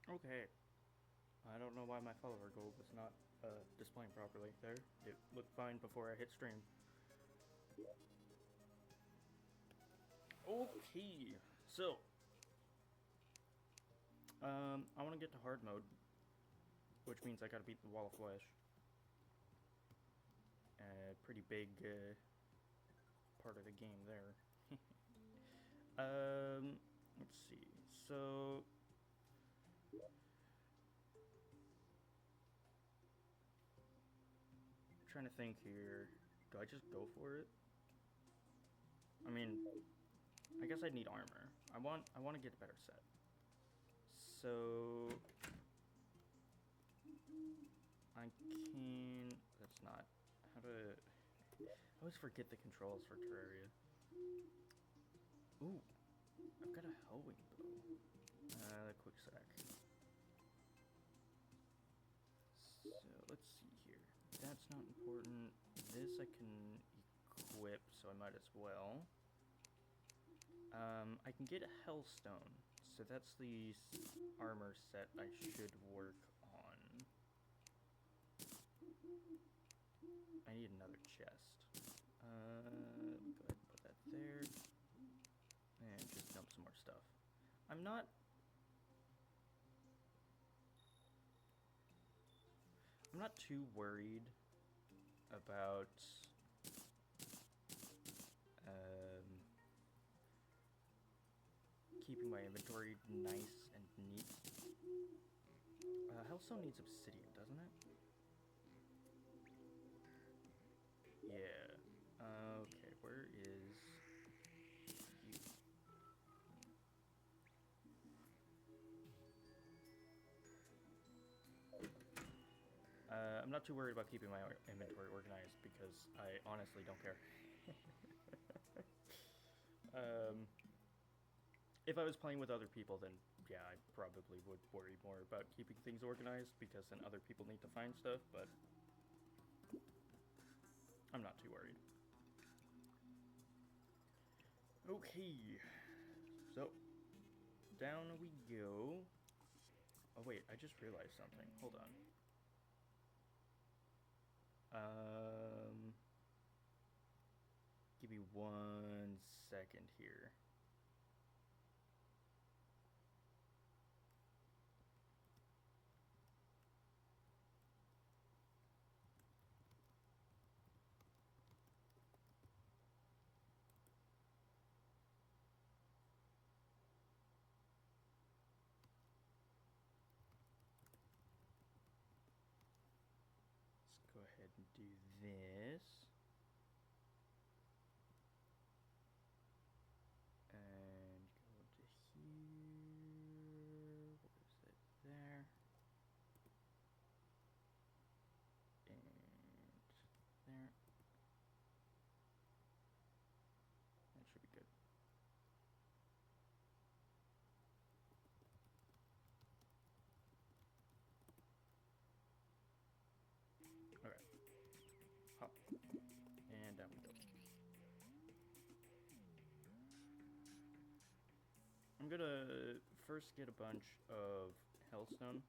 Okay. I don't know why my follower goal was not displaying properly there. It looked fine before I hit stream. Okay, so I want to get to hard mode, which means I gotta beat the wall of flesh. Pretty big part of the game there. Let's see. So I'm trying to think here. Do I just go for it? I mean, I guess I'd need armor. I want to get a better set. So I can. That's not how to. I always forget the controls for Terraria. Ooh, I've got a Hellwing bow. Quick sec. So let's see here. That's not important. This I can equip, so I might as well. I can get a Hellstone, so that's the armor set I should work on. I need another chest. Go ahead and put that there. And just dump some more stuff. I'm not too worried about keeping my inventory nice and neat. Hellstone needs obsidian, doesn't it? Yeah. Okay, where is you? I'm not too worried about keeping my inventory organized because I honestly don't care. If I was playing with other people, then yeah, I probably would worry more about keeping things organized because then other people need to find stuff, but I'm not too worried. Okay, so down we go. Oh wait, I just realized something. Hold on. Give me 1 second here. Let's go ahead and do this. And go to here. What is it there? And there. That should be good. Okay. Hop. And down we go. I'm gonna first get a bunch of Hellstone,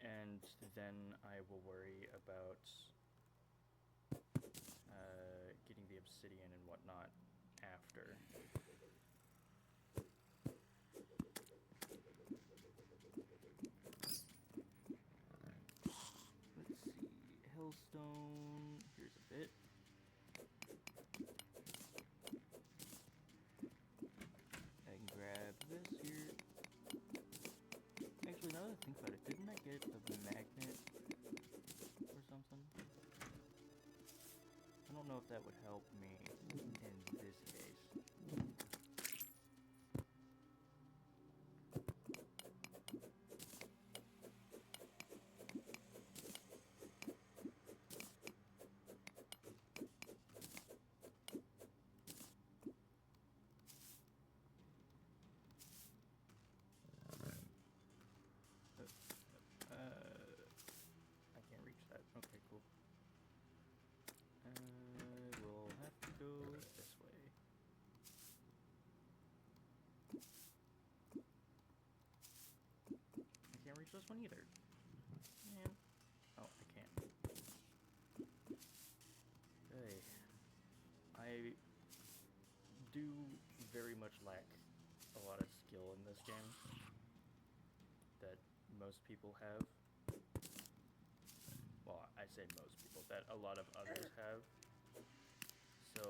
and then I will worry about getting the obsidian and whatnot after. Let's see, Hellstone, here's a bit. I can grab this here. Actually, now that I think about it, didn't I get the magnet or something? I don't know if that would help me in this case. one either. Man. Oh, I can't. Hey. I do very much lack a lot of skill in this game that most people have. Well, I say most people, that a lot of others have. So,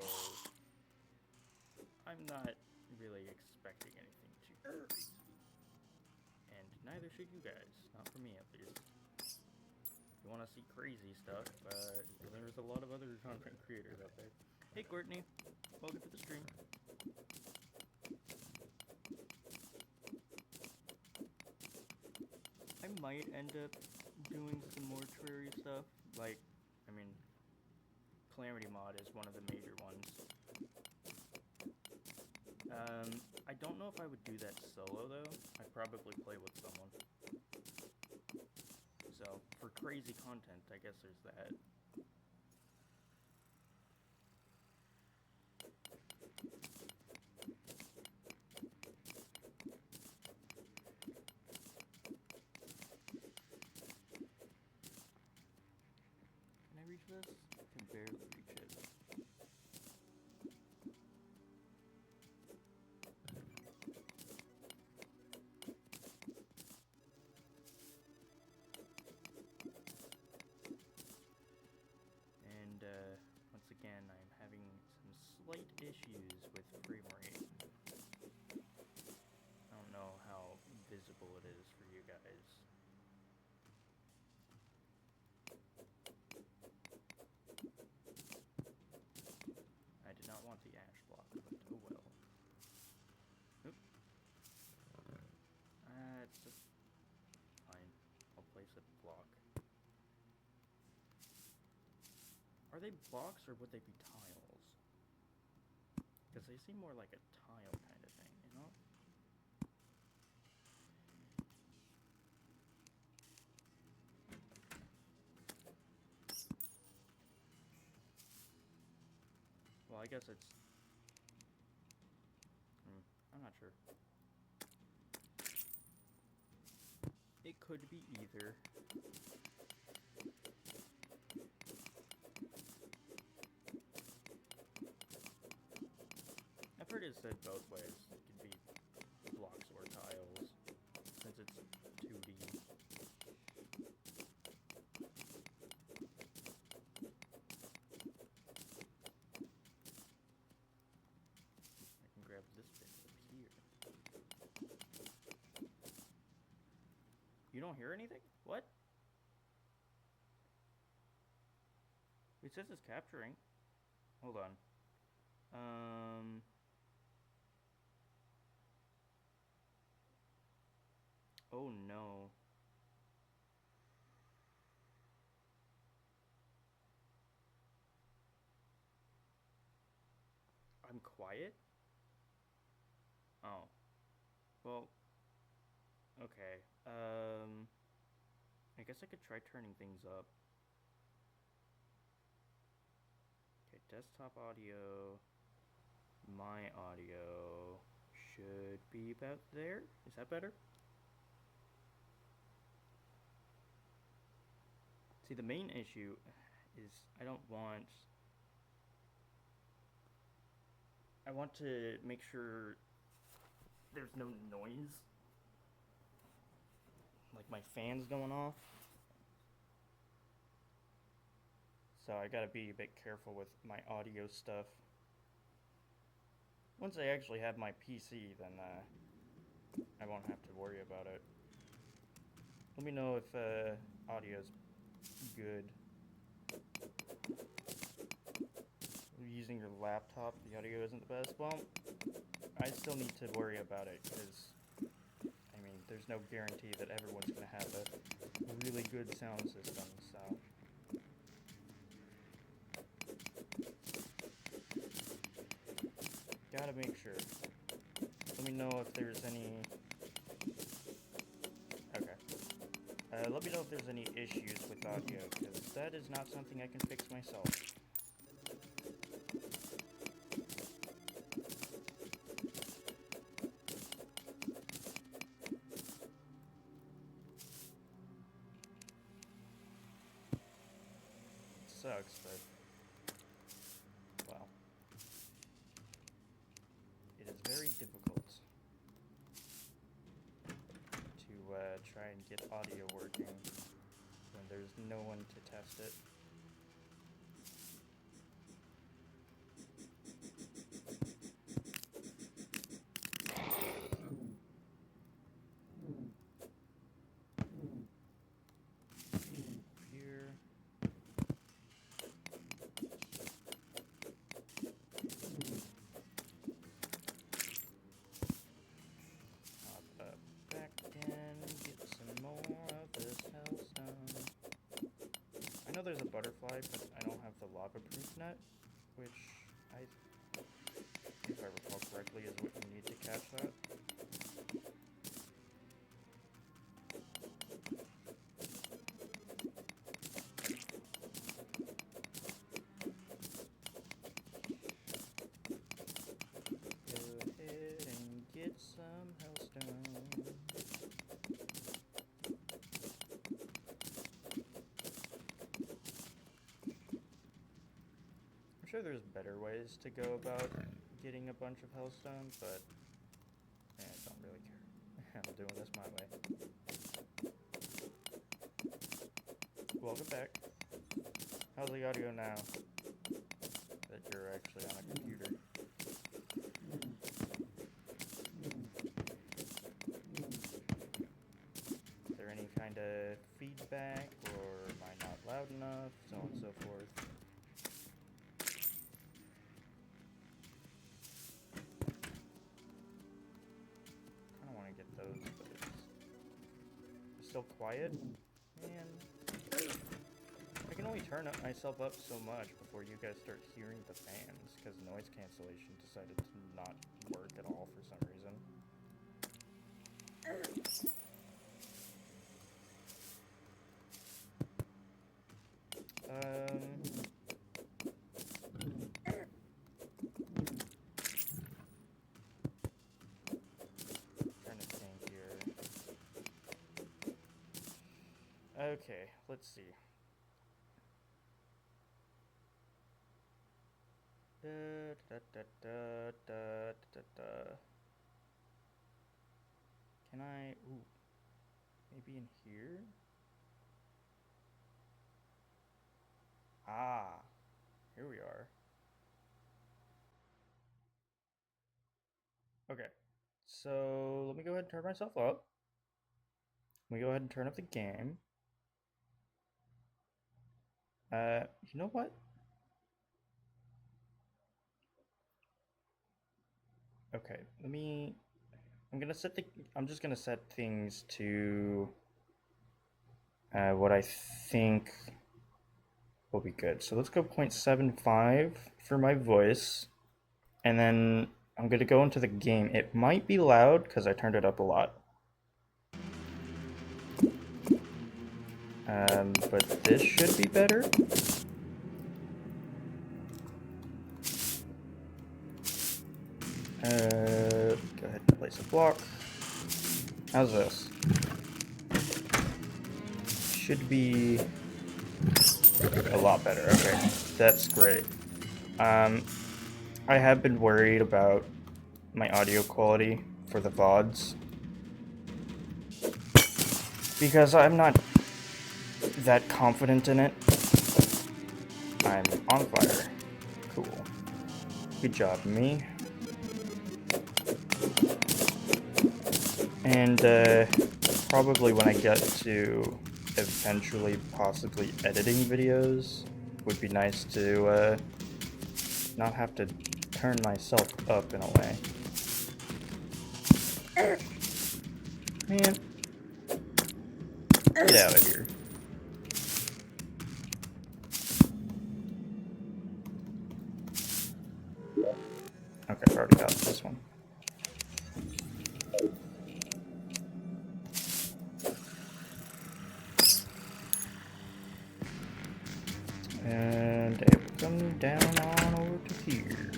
I'm not really expecting anything too great. And neither should you guys. Not for me, at least. If you want to see crazy stuff, there's a lot of other content creators out there. Hey, Courtney. Welcome to the stream. I might end up doing some mortuary stuff. Like, I mean, Calamity Mod is one of the major ones. I don't know if I would do that solo, though. I'd probably play with someone. So, for crazy content, I guess there's that. Can I reach this? I can barely reach it. And once again, I'm having some slight issues with frame rate. I don't know how visible it is for you guys. I did not want the ash block, but oh well. Oop. It's just fine. I'll place a block. Are they blocks or would they be tiles? Because they seem more like a tile kind of thing, you know? Well, I guess it's... I'm not sure. It could be either. I've heard it said both ways. It could be blocks or tiles, since it's 2D. I can grab this bit up here. You don't hear anything? What? It says it's capturing. Hold on. Oh no. I'm quiet? Oh. Well, okay. I guess I could try turning things up. Okay, desktop audio. My audio should be about there. Is that better? See, the main issue is I want to make sure there's no noise. Like my fan's going off. So I gotta be a bit careful with my audio stuff. Once I actually have my PC, then I won't have to worry about it. Let me know if audio's good. Using your laptop, the audio isn't the best. Well, I still need to worry about it because, I mean, there's no guarantee that everyone's going to have a really good sound system, so. Gotta make sure. Let me know if there's any... Okay. Let me know if there's any issues with audio, because that is not something I can fix myself. sucks, but, well, it is very difficult to try and get audio working when there's no one to test it. I know there's a butterfly, but I don't have the lava-proof net, which if I recall correctly, is what you need to catch that. Go ahead and get some hellstone. I'm sure there's better ways to go about getting a bunch of hellstone, but I don't really care. I'm doing this my way. Welcome back. How's the audio now that you're actually on a computer? Is there any kind of feedback, or am I not loud enough, so on and so forth? Still quiet, and I can only turn myself up so much before you guys start hearing the fans, because noise cancellation decided to not work at all for some reason. Okay, let's see. Can I? Ooh, maybe in here? Ah, here we are. Okay, so let me go ahead and turn myself up. Let me go ahead and turn up the game. You know what? Okay, I'm just gonna set things to what I think will be good. So let's go 0.75 for my voice, and then I'm gonna go into the game. It might be loud because I turned it up a lot. But this should be better. Go ahead and place a block. How's this? Should be a lot better. Okay, that's great. I have been worried about my audio quality for the VODs because I'm not that confident in it. I'm on fire. Cool. Good job, me. And probably when I get to eventually possibly editing videos, would be nice to not have to turn myself up in a way. Man, get out of here. Okay, I've already got this one. And I will come down on over to here.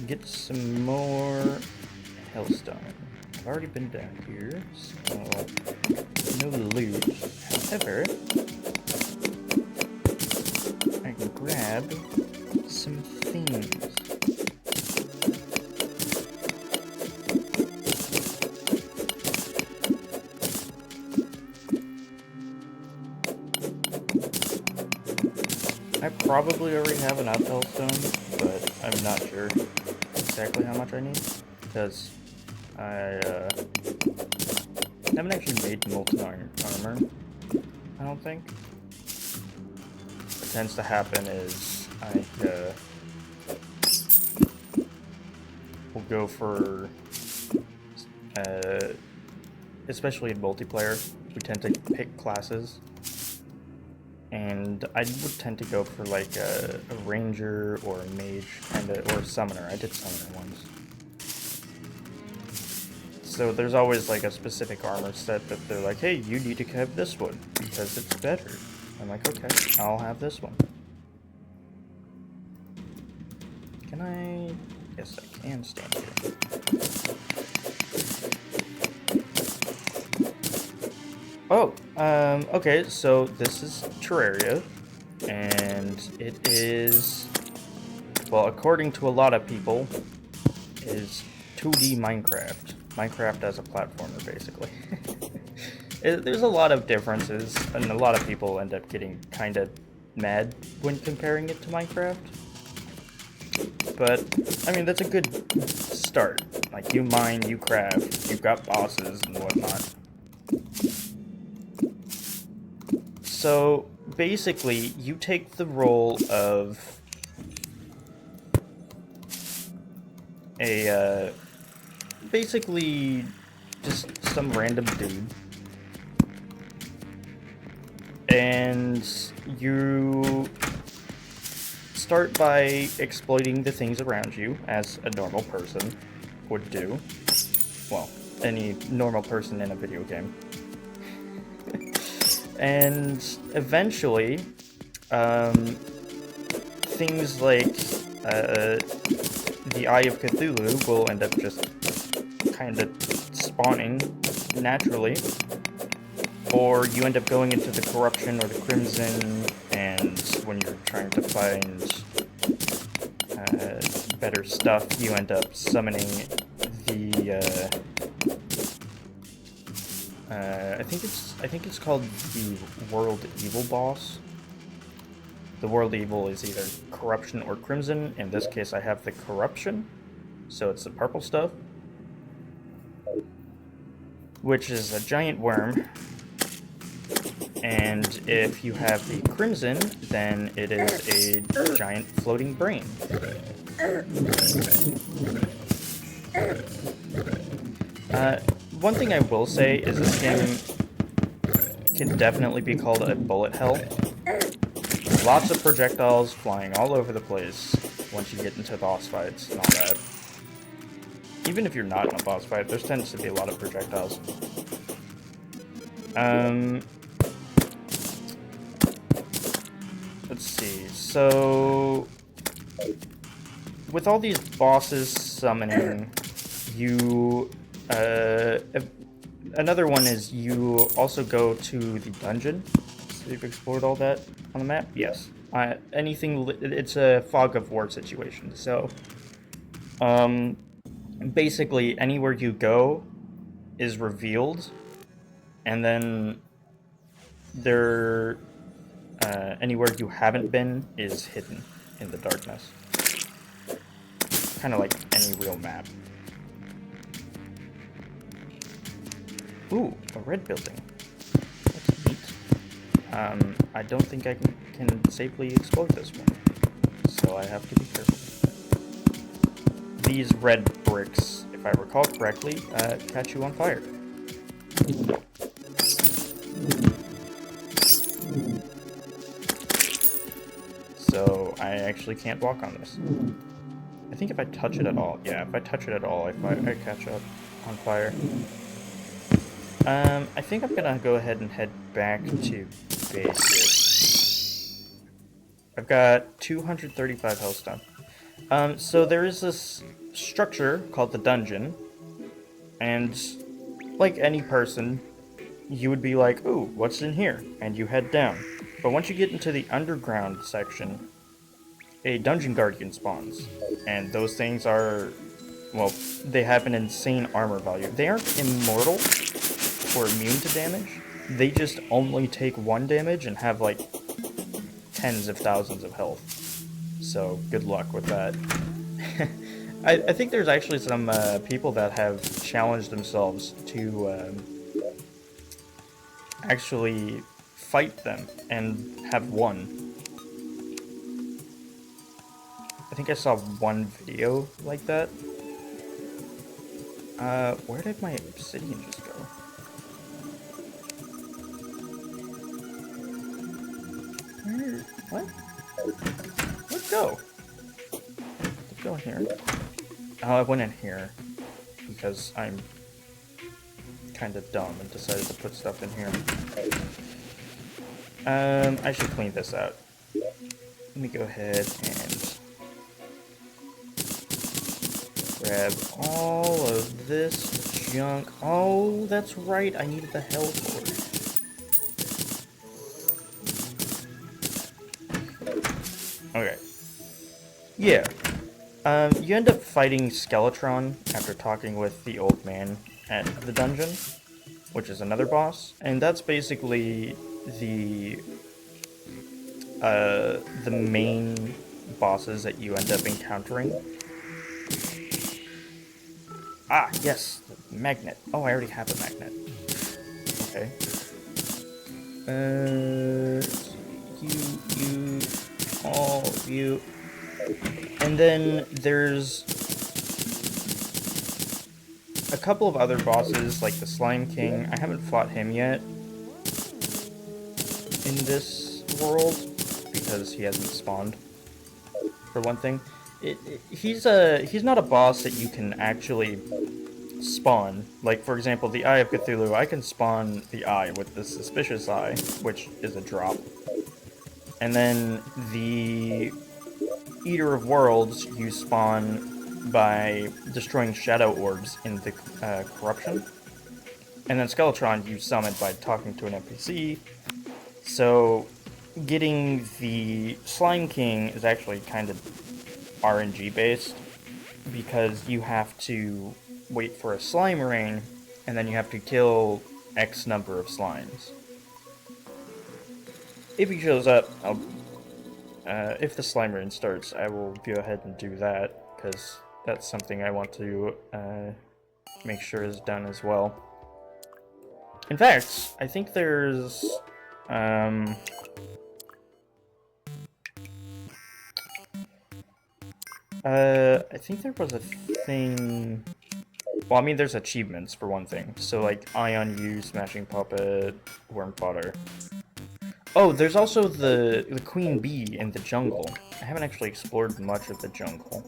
Get some more hellstone. I've already been down here, so no loot. However, I probably already have enough hellstone, but I'm not sure exactly how much I need, because I haven't actually made molten armor, I don't think. What tends to happen is I will go for, especially in multiplayer, we tend to pick classes. And I would tend to go for like a ranger or a mage, or a summoner. I did summoner once. So there's always like a specific armor set that they're like, hey, you need to have this one because it's better. I'm like, okay, I'll have this one. Can I? Yes, I can stand here. Oh, okay, so this is Terraria, and it is, well, according to a lot of people, is 2D Minecraft. Minecraft as a platformer, basically. There's a lot of differences, and a lot of people end up getting kind of mad when comparing it to Minecraft. But, I mean, that's a good start. Like, you mine, you craft, you've got bosses and whatnot. So, basically, you take the role of a, basically, just some random dude. And you start by exploiting the things around you, as a normal person would do. Well, any normal person in a video game. And eventually, things like the Eye of Cthulhu will end up just kind of spawning naturally, or you end up going into the Corruption or the Crimson, and when you're trying to find better stuff, you end up summoning the I think it's called the World Evil boss. The World Evil is either Corruption or Crimson. In this case, I have the Corruption, so it's the purple stuff, which is a giant worm. And if you have the Crimson, then it is a giant floating brain. One thing I will say is this game can definitely be called a bullet hell. Lots of projectiles flying all over the place once you get into boss fights and all that. Even if you're not in a boss fight, there tends to be a lot of projectiles. Let's see, so with all these bosses summoning, you, another one is you also go to the dungeon. So you've explored all that on the map? Yes. It's a fog of war situation, so, basically anywhere you go is revealed, and then anywhere you haven't been is hidden in the darkness. Kind of like any real map. Ooh, a red building. That's neat. I don't think I can safely explode this one, so I have to be careful. These red bricks, if I recall correctly, catch you on fire. So I actually can't walk on this. I think if I touch it at all, yeah, if I touch it at all, I catch up on fire. I think I'm gonna go ahead and head back to base. I've got 235 hellstone. So there is this structure called the dungeon, and like any person, you would be like, ooh, what's in here? And you head down. But once you get into the underground section, a dungeon guardian spawns. And those things are, well, they have an insane armor value. They aren't immortal or immune to damage. They just only take 1 damage and have like tens of thousands of health. So good luck with that. I think there's actually some people that have challenged themselves to actually fight them and have won. I think I saw one video like that. Where did my obsidian just go? Where? What? Let's go. Let's go in here. Oh, I went in here because I'm kind of dumb and decided to put stuff in here. I should clean this out. Let me go ahead and grab all of this junk. Oh, that's right, I needed the hell cord. Okay. Yeah. You end up fighting Skeletron after talking with the old man at the dungeon, which is another boss, and that's basically the main bosses that you end up encountering. Ah, yes, the magnet. Oh, I already have a magnet. Okay. You, all you. And then there's a couple of other bosses, like the Slime King. I haven't fought him yet in this world because he hasn't spawned, for one thing. He's not a boss that you can actually spawn. Like, for example, the Eye of Cthulhu, I can spawn the eye with the Suspicious Eye, which is a drop. And then the Eater of Worlds, you spawn by destroying shadow orbs in the corruption. And then Skeletron, you summon by talking to an NPC. So getting the Slime King is actually kind of RNG based, because you have to wait for a slime rain, and then you have to kill X number of slimes. If he shows up, if the slime rain starts, I will go ahead and do that, because that's something I want to make sure is done as well. In fact, I think there's I think there was a thing. Well, I mean, there's achievements for one thing. So, like, Eye on You, Smashing Puppet, Worm Fodder. Oh, there's also the Queen Bee in the jungle. I haven't actually explored much of the jungle.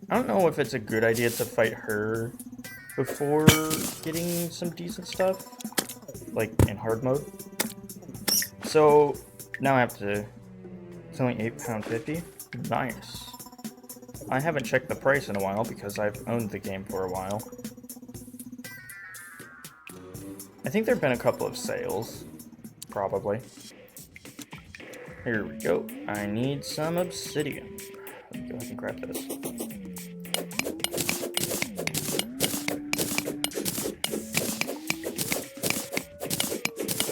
I don't know if it's a good idea to fight her before getting some decent stuff, like in hard mode. So now I have to. It's only £8.50. Nice. I haven't checked the price in a while because I've owned the game for a while. I think there have been a couple of sales. Probably. Here we go. I need some obsidian. Let me go ahead and grab this.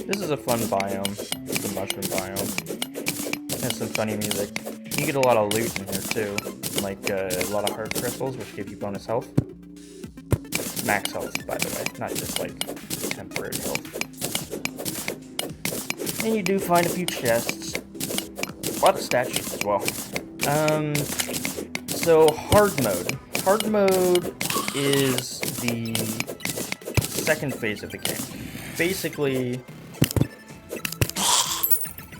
This is a fun biome, the mushroom biome. It has some funny music. You get a lot of loot in here too, like a lot of heart crystals, which give you bonus health. Max health, by the way, not just like temporary health. And you do find a few chests. A lot of statues as well. So hard mode. Hard mode is the second phase of the game. Basically,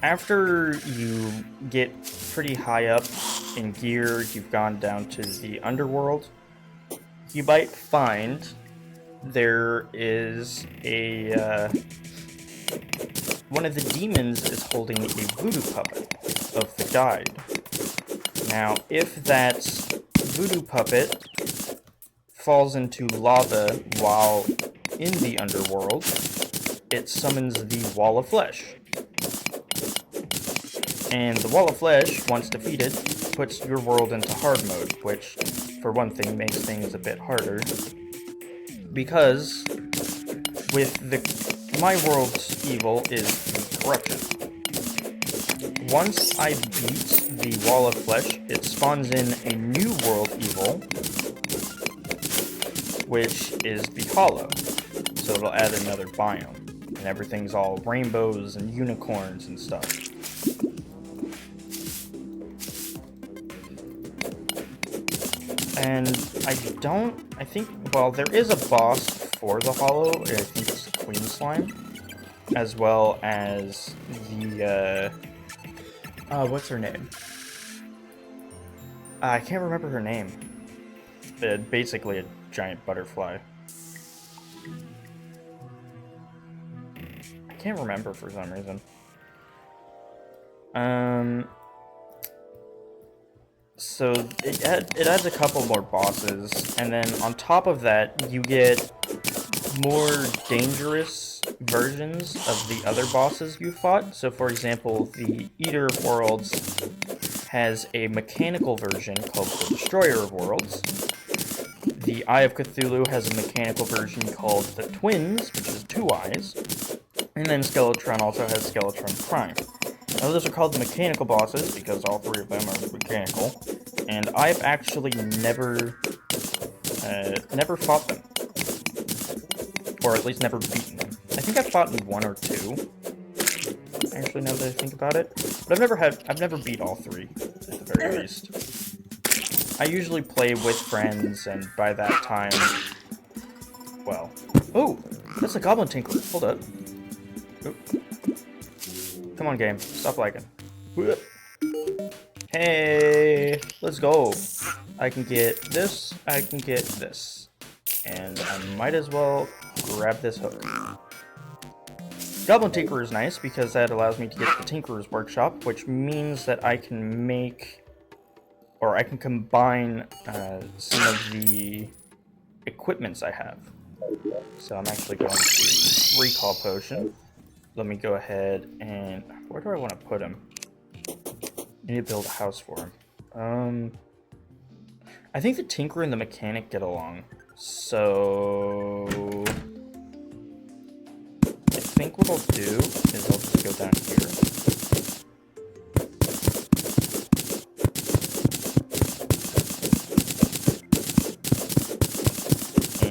after you get pretty high up in gear, you've gone down to the underworld, you might find there is a one of the demons is holding a voodoo puppet of the guide. Now, if that voodoo puppet falls into lava while in the underworld, it summons the Wall of Flesh. And the Wall of Flesh, once defeated, puts your world into hard mode, which, for one thing, makes things a bit harder. Because with my world's evil is corruption. once I beat the Wall of Flesh, it spawns in a new world evil, which is the Hollow. So it'll add another biome, and everything's all rainbows and unicorns and stuff. And I think, well, there is a boss for the Hollow, I think it's the Queen Slime, as well as the, what's her name? I can't remember her name. Basically a giant butterfly. I can't remember for some reason. So it adds a couple more bosses, and then on top of that, you get more dangerous versions of the other bosses you fought. So for example, the Eater of Worlds has a mechanical version called the Destroyer of Worlds. The Eye of Cthulhu has a mechanical version called the Twins, which is 2 eyes. And then Skeletron also has Skeletron Prime. Now those are called the mechanical bosses because all 3 of them are mechanical. And I've actually never fought them. Or at least never beaten them. I think I've fought in 1 or 2. Actually, now that I think about it. But I've never beat all 3, at the very least. I usually play with friends, and by that time, well... Oh! That's a Goblin Tinker. Hold up. Oh. Come on, game. Stop lagging. Hey! Let's go! I can get this, I can get this. And I might as well grab this hook. Goblin Tinker is nice because that allows me to get the Tinkerer's Workshop, which means that I can make... or I can combine some of the equipments I have. So I'm actually going to Recall Potion. Let me go ahead and... where do I want to put him? I need to build a house for him. I think the Tinkerer and the Mechanic get along. So... I think what I'll do is I'll just go down here.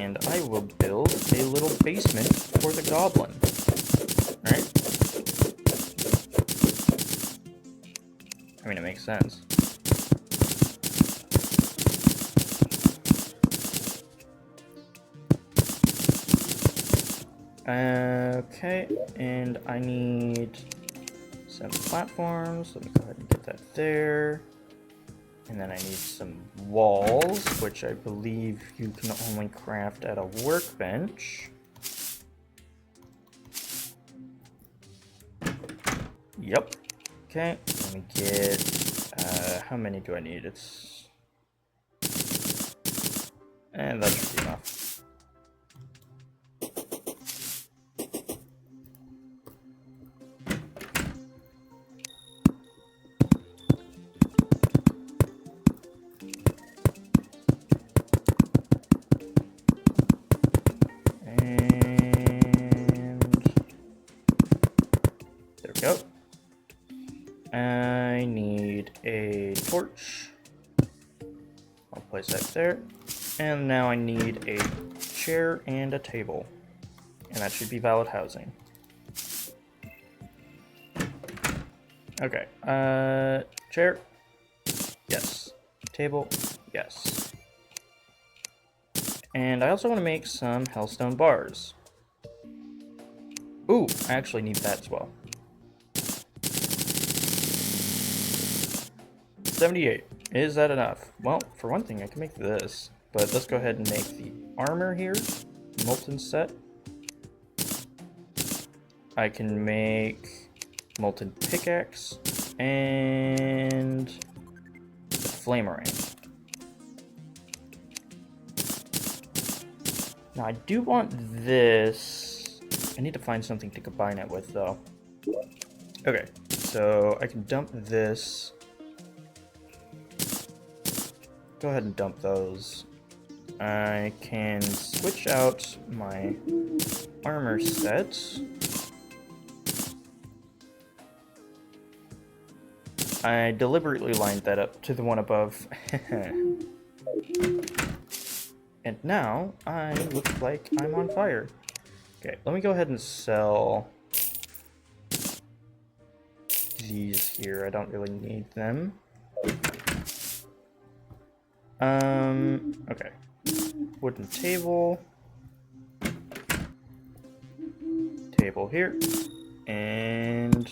And I will build a little basement for the goblin. Right? I mean, it makes sense. Okay, and I need some platforms. Let me go ahead and get that there. And then I need some walls, which I believe you can only craft at a workbench. Yep. Okay, let me get, how many do I need? And that should be enough. I need a torch. I'll place that there. And now I need a chair and a table. And that should be valid housing. Okay, chair. Yes. Table. Yes. And I also want to make some hellstone bars. Ooh, I actually need that as well. 78. Is that enough? Well, for one thing, I can make this. But let's go ahead and make the armor here. Molten set. I can make molten pickaxe. And the flamerang. Now, I do want this. I need to find something to combine it with, though. Okay, so I can dump this. Go ahead and dump those. I can switch out my armor set. I deliberately lined that up to the one above. And now I look like I'm on fire. Okay, let me go ahead and sell these here. I don't really need them. Okay. Wooden table. Table here. And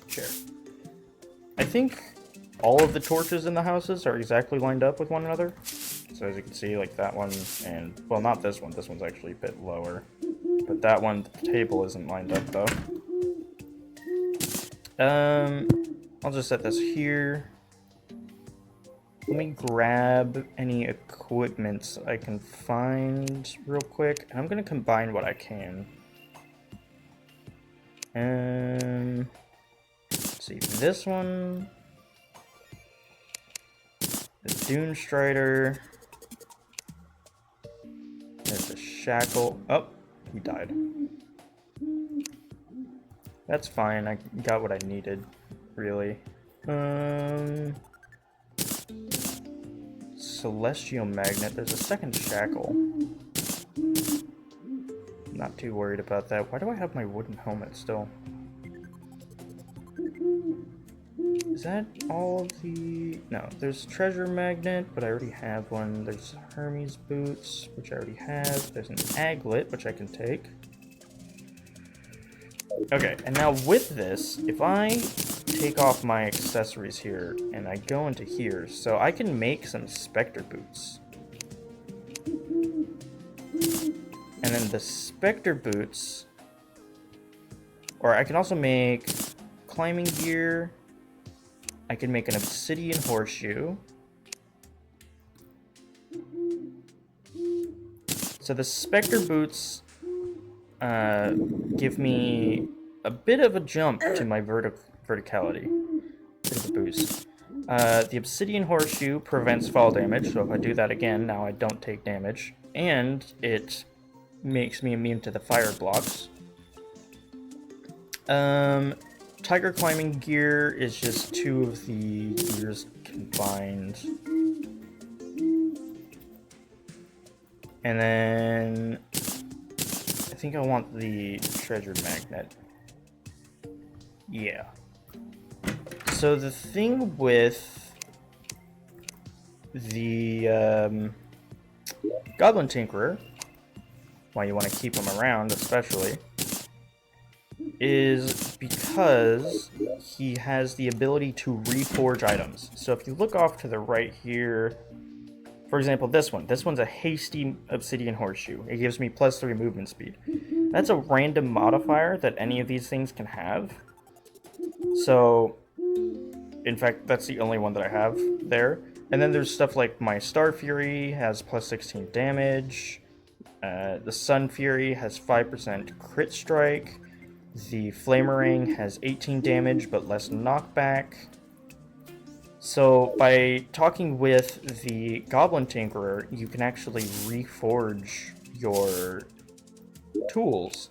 chair. I think all of the torches in the houses are exactly lined up with one another. So as you can see, like that one, and, well, not this one. This one's actually a bit lower. But that one, the table isn't lined up, though. I'll just set this here. Let me grab any equipment I can find real quick. And I'm going to combine what I can. Let's see, this one. The Dune Strider. There's a shackle. Oh, he died. That's fine. I got what I needed, really. Celestial Magnet. There's a second shackle. Not too worried about that. Why do I have my wooden helmet still? Is that all of the... No, there's Treasure Magnet, but I already have one. There's Hermes Boots, which I already have. There's an Aglet, which I can take. Okay, and now with this, if I take off my accessories here, and I go into here, so I can make some Spectre Boots. And then the Spectre Boots... Or I can also make climbing gear... I can make an obsidian horseshoe. So the Spectre Boots give me a bit of a jump to my verticality. Bit of a boost. The obsidian horseshoe prevents fall damage, so if I do that again, now I don't take damage. And it makes me immune to the fire blocks. Tiger climbing gear is just two of the gears combined. And then I think I want the treasure magnet. Yeah. So the thing with the Goblin Tinkerer, why you want to keep him around especially, is because he has the ability to reforge items. So if you look off to the right here, for example, this one's a hasty obsidian horseshoe. It gives me +3 movement speed. That's a random modifier that any of these things can have. So, in fact, that's the only one that I have there. And then there's stuff like my Star Fury has +16 damage. The Sun Fury has 5% crit strike. The Flamerang has 18 damage, but less knockback. So, by talking with the Goblin Tinkerer, you can actually reforge your tools.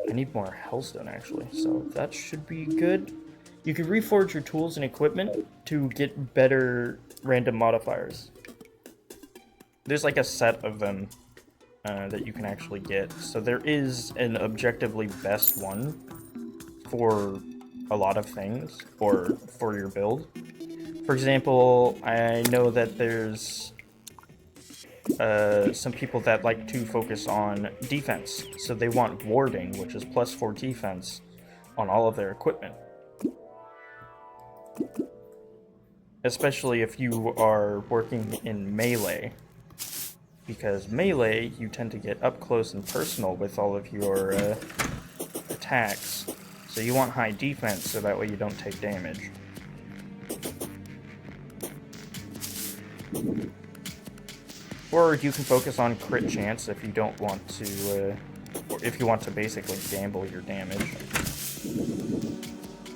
I need more Hellstone, actually, so that should be good. You can reforge your tools and equipment to get better random modifiers. There's like a set of them that you can actually get. So there is an objectively best one for a lot of things, or for your build. For example, I know that there's some people that like to focus on defense. So they want warding, which is +4 defense on all of their equipment. Especially if you are working in melee. Because melee, you tend to get up close and personal with all of your attacks. So you want high defense, so that way you don't take damage. Or you can focus on crit chance if you don't want to, or if you want to basically gamble your damage.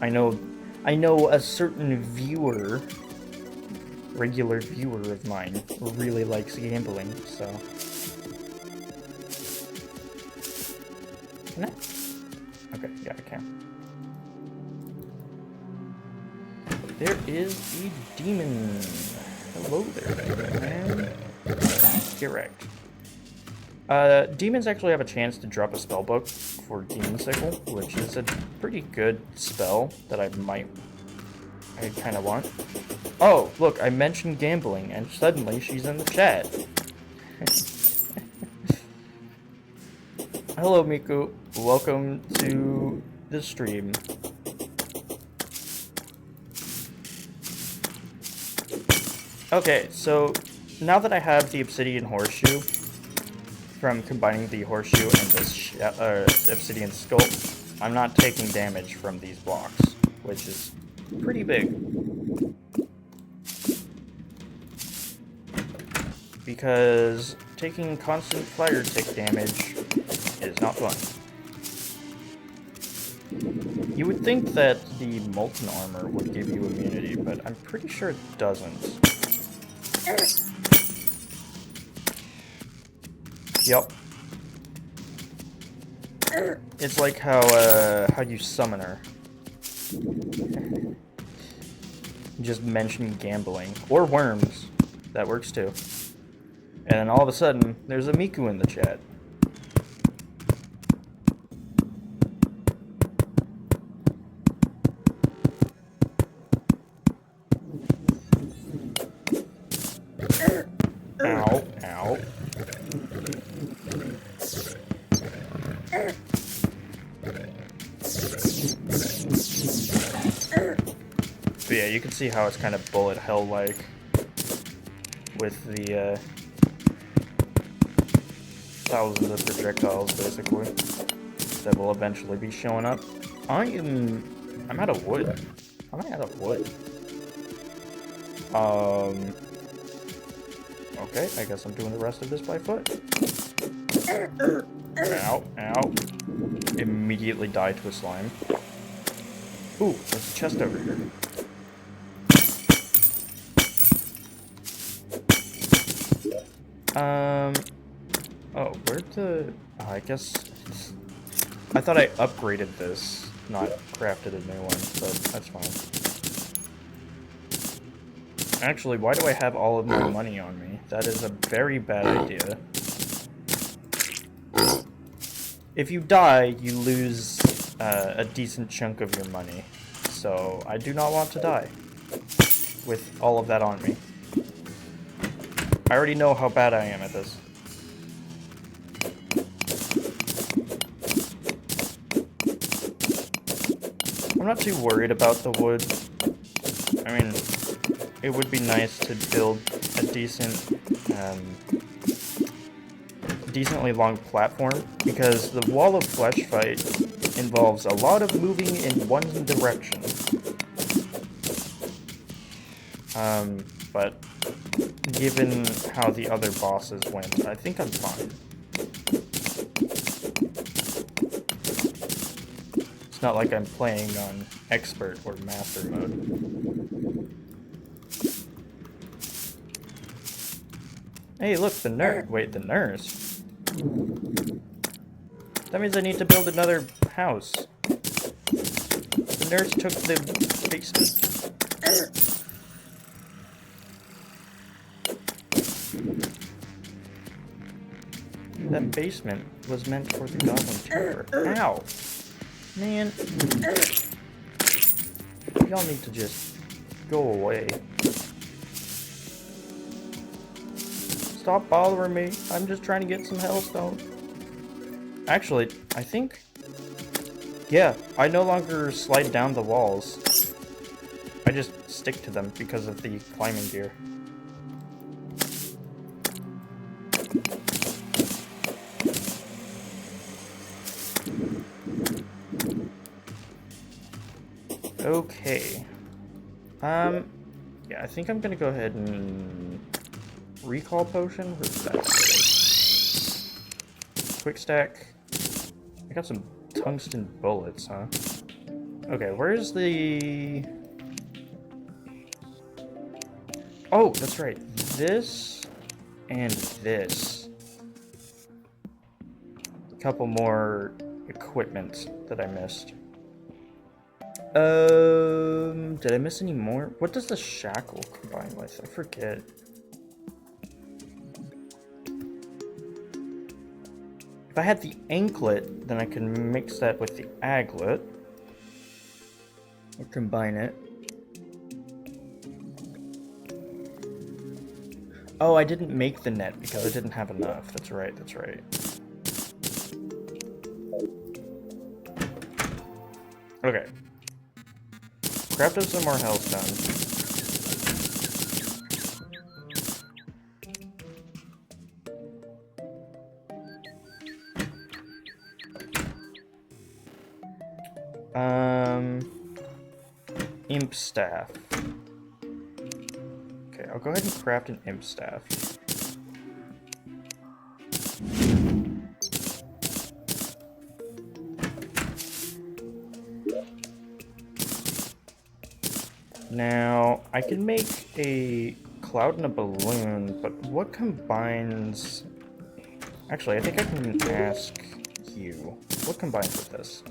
I know a certain viewer, regular viewer of mine, really likes gambling, so. Can I? Okay, yeah, I can. there is a demon. Hello there, demon man. Get wrecked. Demons actually have a chance to drop a spell book for Demon Sickle, which is a pretty good spell that I kind of want. Oh, look, I mentioned gambling, and suddenly she's in the chat. Hello, Miku. Welcome to the stream. Okay, so now that I have the Obsidian Horseshoe, from combining the Horseshoe and this Obsidian Skull, I'm not taking damage from these blocks, which is pretty big. Because taking constant fire tick damage is not fun. You would think that the molten armor would give you immunity, but I'm pretty sure it doesn't. Yep. It's like how you summon her. Just mention gambling. Or worms. That works too. And then all of a sudden, there's a Miku in the chat. Ow, ow. But yeah, you can see how it's kind of bullet hell-like with the thousands of projectiles, basically, that will eventually be showing up. I'm out of wood. How am I out of wood? Okay, I guess I'm doing the rest of this by foot. Ow, ow. Immediately die to a slime. Ooh, there's a chest over here. Oh, where'd the... Oh, I guess... I thought I upgraded this, not crafted a new one, but that's fine. Actually, why do I have all of my money on me? That is a very bad idea. If you die, you lose a decent chunk of your money. So, I do not want to die with all of that on me. I already know how bad I am at this. I'm not too worried about the wood. I mean, it would be nice to build a decently long platform, because the wall of flesh fight involves a lot of moving in one direction. But given how the other bosses went, I think I'm fine. It's not like I'm playing on expert or master mode. Hey, look, the nurse. Wait, the nurse? That means I need to build another house. The nurse took the basement. That basement was meant for the Goblin Tower. Ow! Man. Y'all need to just go away. Stop bothering me. I'm just trying to get some hellstone. Actually, I think... Yeah, I no longer slide down the walls. I just stick to them because of the climbing gear. Okay. Yeah, I think I'm gonna go ahead and recall potion. Where's that? Quick stack. I got some tungsten bullets, huh? Okay, where's the... Oh, that's right. This and this. A couple more equipment that I missed. Did I miss any more? What does the shackle combine with? I forget. If I had the anklet, then I can mix that with the aglet. Or combine it. Oh, I didn't make the net because I didn't have enough. That's right, that's right. Okay. Craft up some more hellstone. Imp staff. Okay, I'll go ahead and craft an imp staff. Now, I can make a cloud and a balloon, but what combines... Actually, I think I can ask you. What combines with this?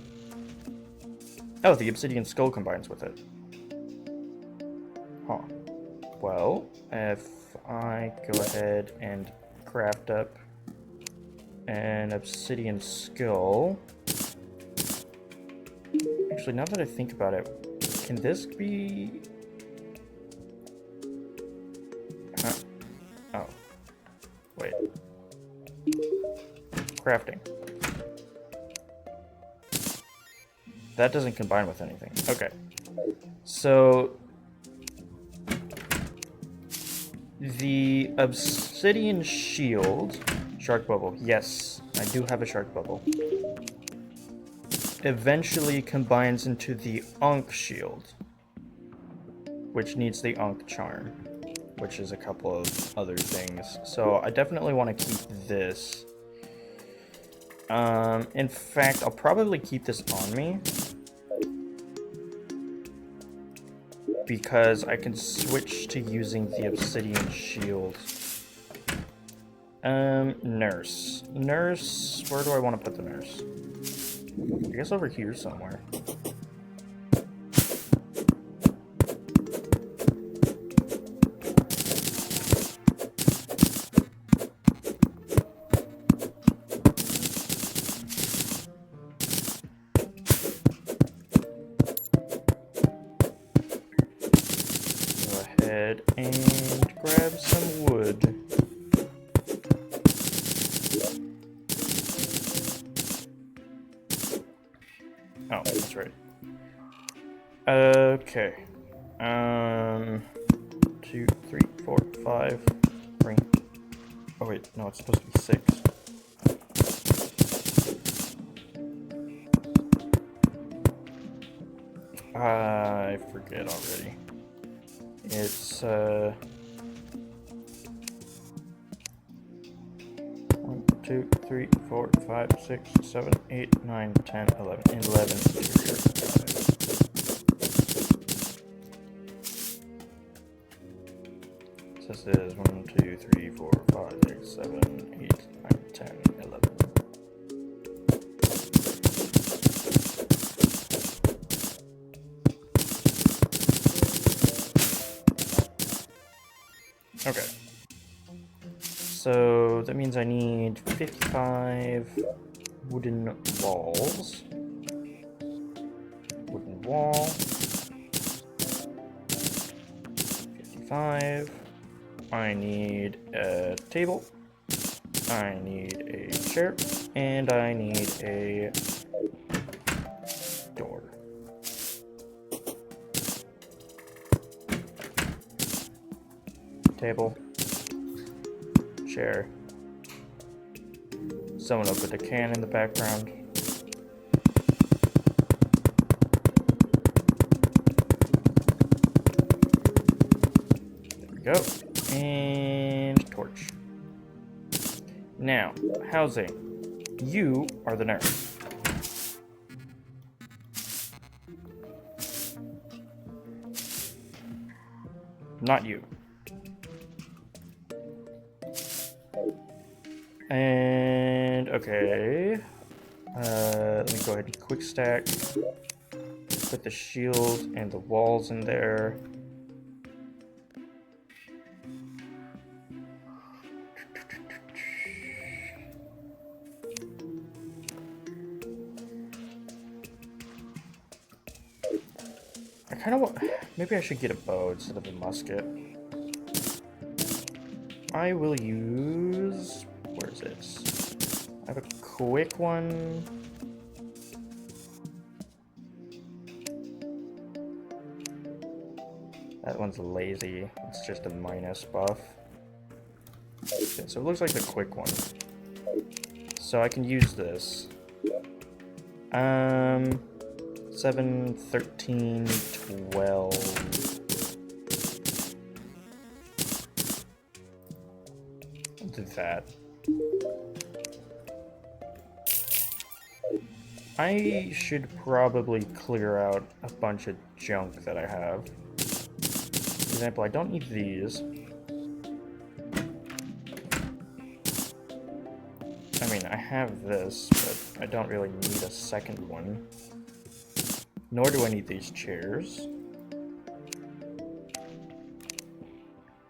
Oh, the obsidian skull combines with it. Huh. Well, if I go ahead and craft up an obsidian skull... Actually, now that I think about it, can this be... Huh? Oh. Wait. Crafting. That doesn't combine with anything. Okay. So... the obsidian shield... Shark bubble. Yes, I do have a shark bubble. Eventually combines into the Ankh shield, which needs the Ankh charm, which is a couple of other things. So I definitely want to keep this. In fact, I'll probably keep this on me because I can switch to using the obsidian shield. Nurse. Nurse, where do I want to put the nurse? I guess over here somewhere. Go ahead and grab some wood. Oh, that's right. Okay. 2, 3, 4, 5. Bring. Oh wait, no, it's supposed to be 6. I forget already. It's 1, 2, 3, 4, 5, 6, 7, 8, 9, 10, 11. 11 interior. This is 1, 2, 3, 4, 5, 6, 7, 8, 9, 10, 11. Okay. So that means I need 55 wooden walls. Wooden wall. 55. I need a table. I need a chair. And I need a door. Table. Chair. Someone opened a can in the background. There we go. And torch. Now, housing. You are the nurse. Not you. And, okay. Let me go ahead and quick stack. put the shield and the walls in there. I kind of want... Maybe I should get a bow instead of a musket. I will use... Where is it? I have a quick one. That one's lazy. It's just a minus buff. Okay, so it looks like the quick one. So I can use this. 7, 13, 12. I'll do that. I should probably clear out a bunch of junk that I have. For example, I don't need these. I mean, I have this, but I don't really need a second one. Nor do I need these chairs.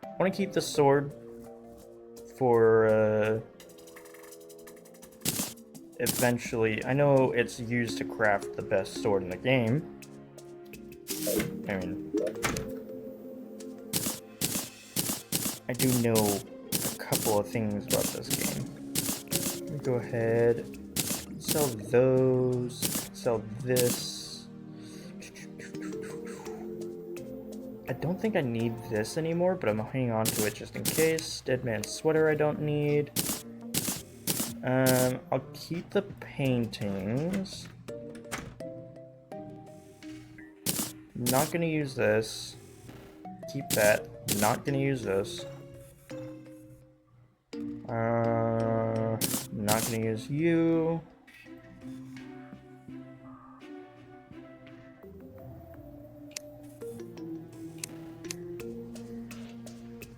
I want to keep the sword for, eventually. I know it's used to craft the best sword in the game. I mean, I do know a couple of things about this game. Let me go ahead, sell those, sell this. I don't think I need this anymore, but I'm hanging on to it just in case. Dead man's sweater I don't need. I'll keep the paintings. Not gonna use this. Keep that. Not gonna use this. Not gonna use you.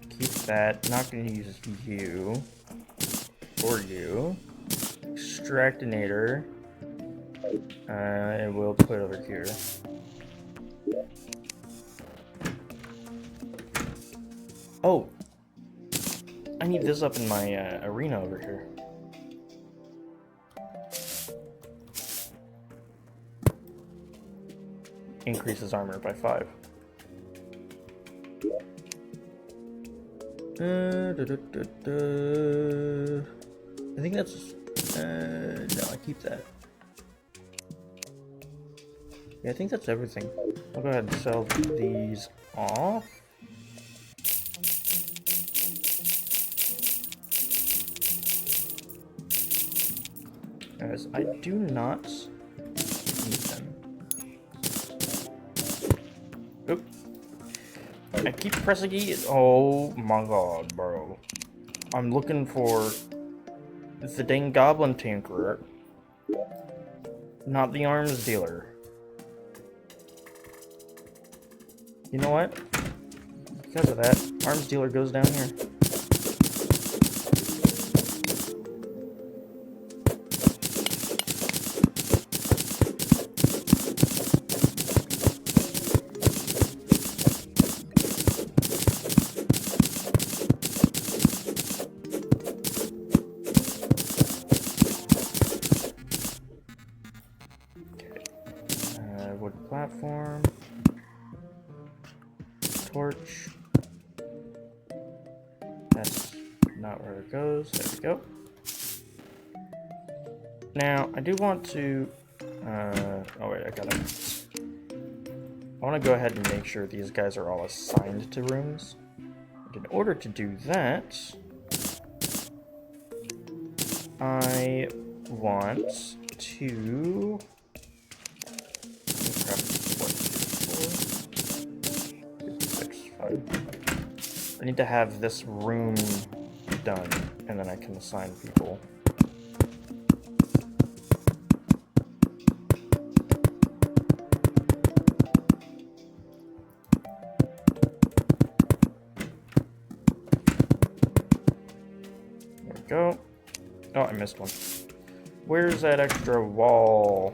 Keep that. Not gonna use you. Or you. Extractinator. And we'll put it over here. Oh! I need this up in my arena over here. Increases armor by 5. I think that's... no, I keep that. Yeah, I think that's everything. I'll go ahead and sell these off. As I do not need them. Oop. I keep pressing E. Oh my god, bro. I'm looking for the dang goblin tinkerer, not the arms dealer. You know what? Because of that, arms dealer goes down here. Wood platform. Torch. That's not where it goes. There we go. Now, I do want to... oh wait, I want to go ahead and make sure these guys are all assigned to rooms. And in order to do that, I want to... I need to have this room done, and then I can assign people. There we go. Oh, I missed one. Where's that extra wall?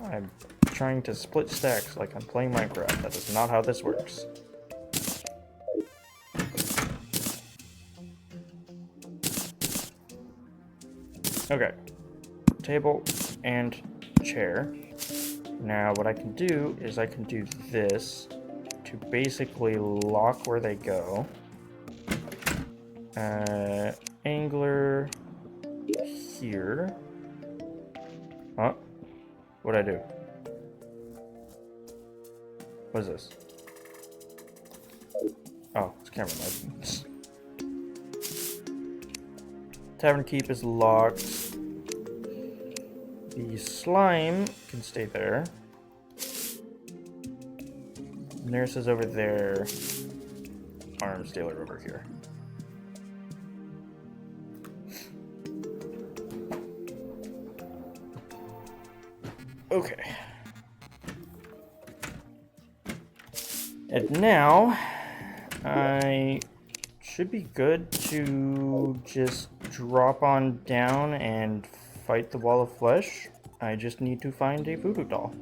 I'm trying to split stacks like I'm playing Minecraft. That is not how this works. Okay. Table and chair. Now what I can do is I can do this to basically lock where they go. Angler here. Huh? What'd I do? What is this? Oh, it's camera light. Tavern Keep is locked. The slime can stay there. Nurse is over there. Arms dealer over here. Okay. And now, I should be good to just drop on down and fight the wall of flesh. I just need to find a voodoo doll.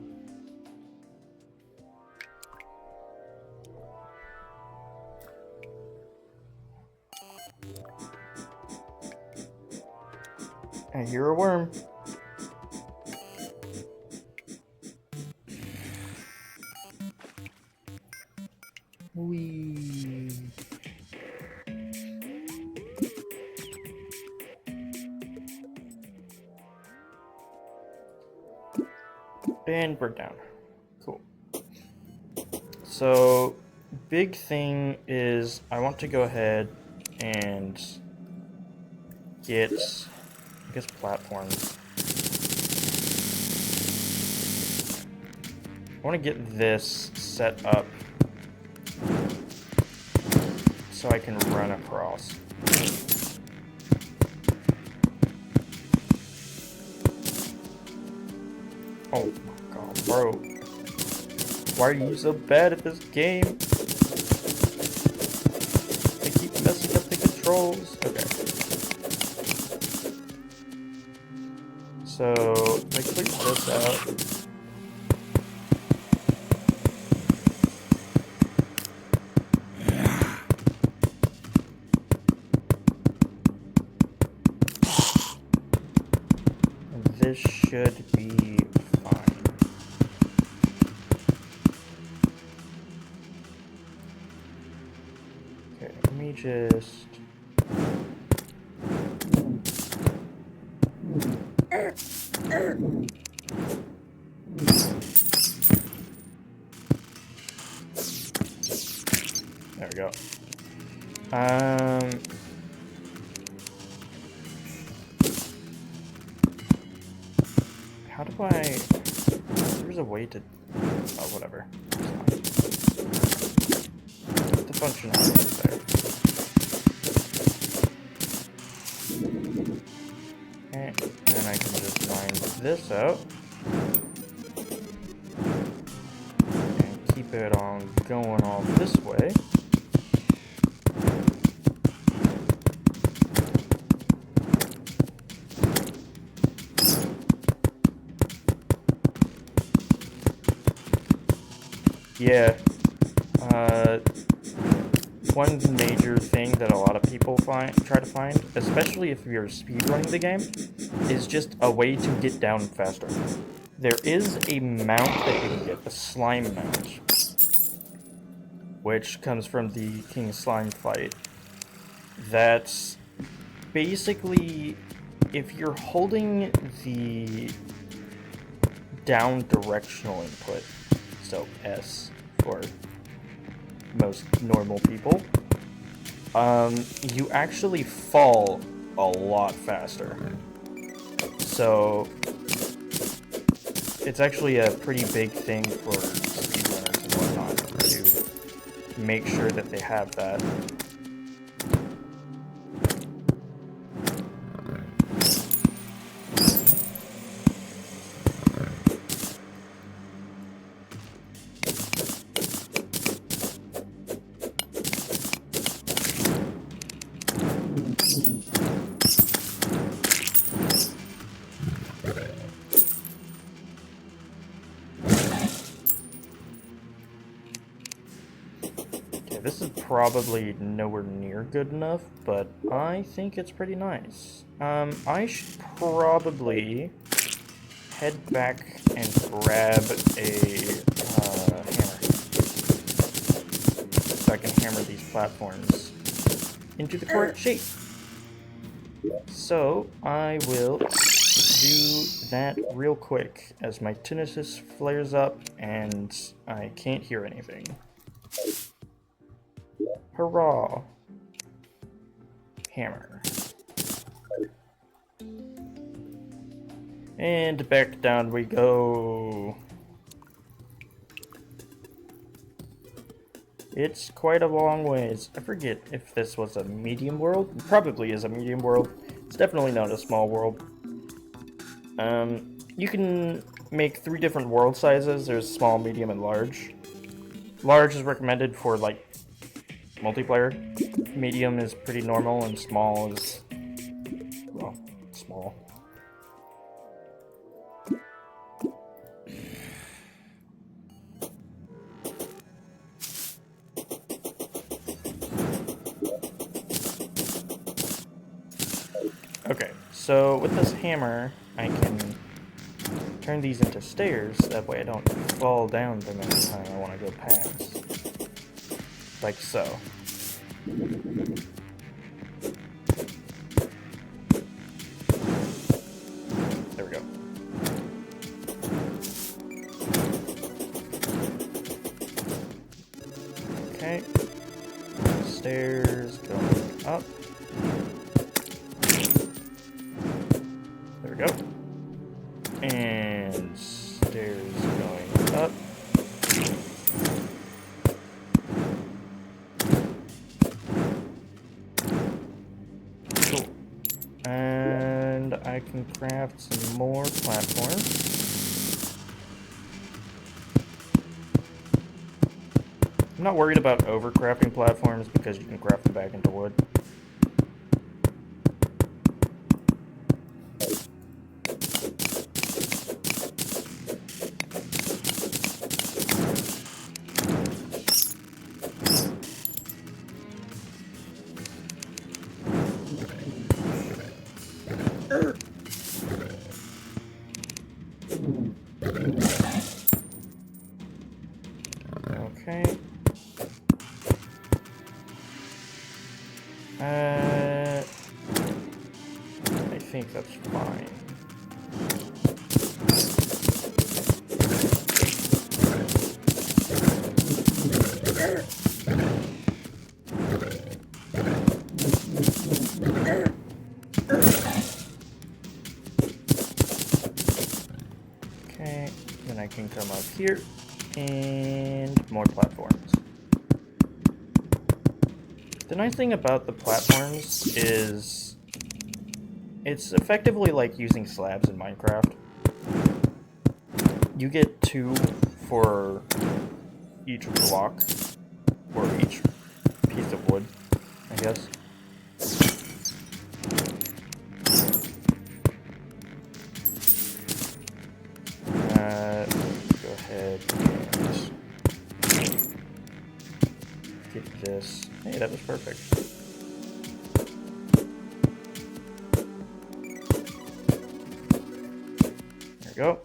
I hear a worm. Whee. And we're down. Cool. So, big thing is I want to go ahead and get, I guess, platforms. I want to get this set up so I can run across. Oh my god, bro. Why are you so bad at this game? I keep messing up the controls. Okay. So, I clear this out. This should be fine. Okay, let me just... There we go. How do I... There's a way to... Oh, whatever. The functionality is there. Okay, and I can just mine this out. And keep it on going all this way. Yeah, one major thing that a lot of people try to find, especially if you're speedrunning the game, is just a way to get down faster. There is a mount that you can get, the slime mount, which comes from the King Slime fight. That's basically, if you're holding the down directional input, so S for most normal people, you actually fall a lot faster. So it's actually a pretty big thing for speedrunners and whatnot to make sure that they have that. probably nowhere near good enough, but I think it's pretty nice. I should probably head back and grab a hammer, so I can hammer these platforms into the correct shape. So I will do that real quick as my tinnitus flares up and I can't hear anything. Hurrah! Hammer. And back down we go. It's quite a long ways. I forget if this was a medium world. It probably is a medium world. It's definitely not a small world. You can make 3 different world sizes. There's small, medium, and large. Large is recommended for, like, multiplayer. Medium is pretty normal, and small is, well, small. Okay, so with this hammer, I can turn these into stairs, that way I don't fall down them every time I want to go past. Like so. There we go. Okay. Stairs going up. There we go. And stairs going up. Cool. And I can craft some more platforms. I'm not worried about overcrafting platforms because you can craft them back into wood. Okay. I think that's fine. Okay, then I can come up here and more platforms. The nice thing about the platforms is it's effectively like using slabs in Minecraft. You get 2 for each block, or each piece of wood, I guess. Go ahead and get this. Hey, that was perfect. There we go.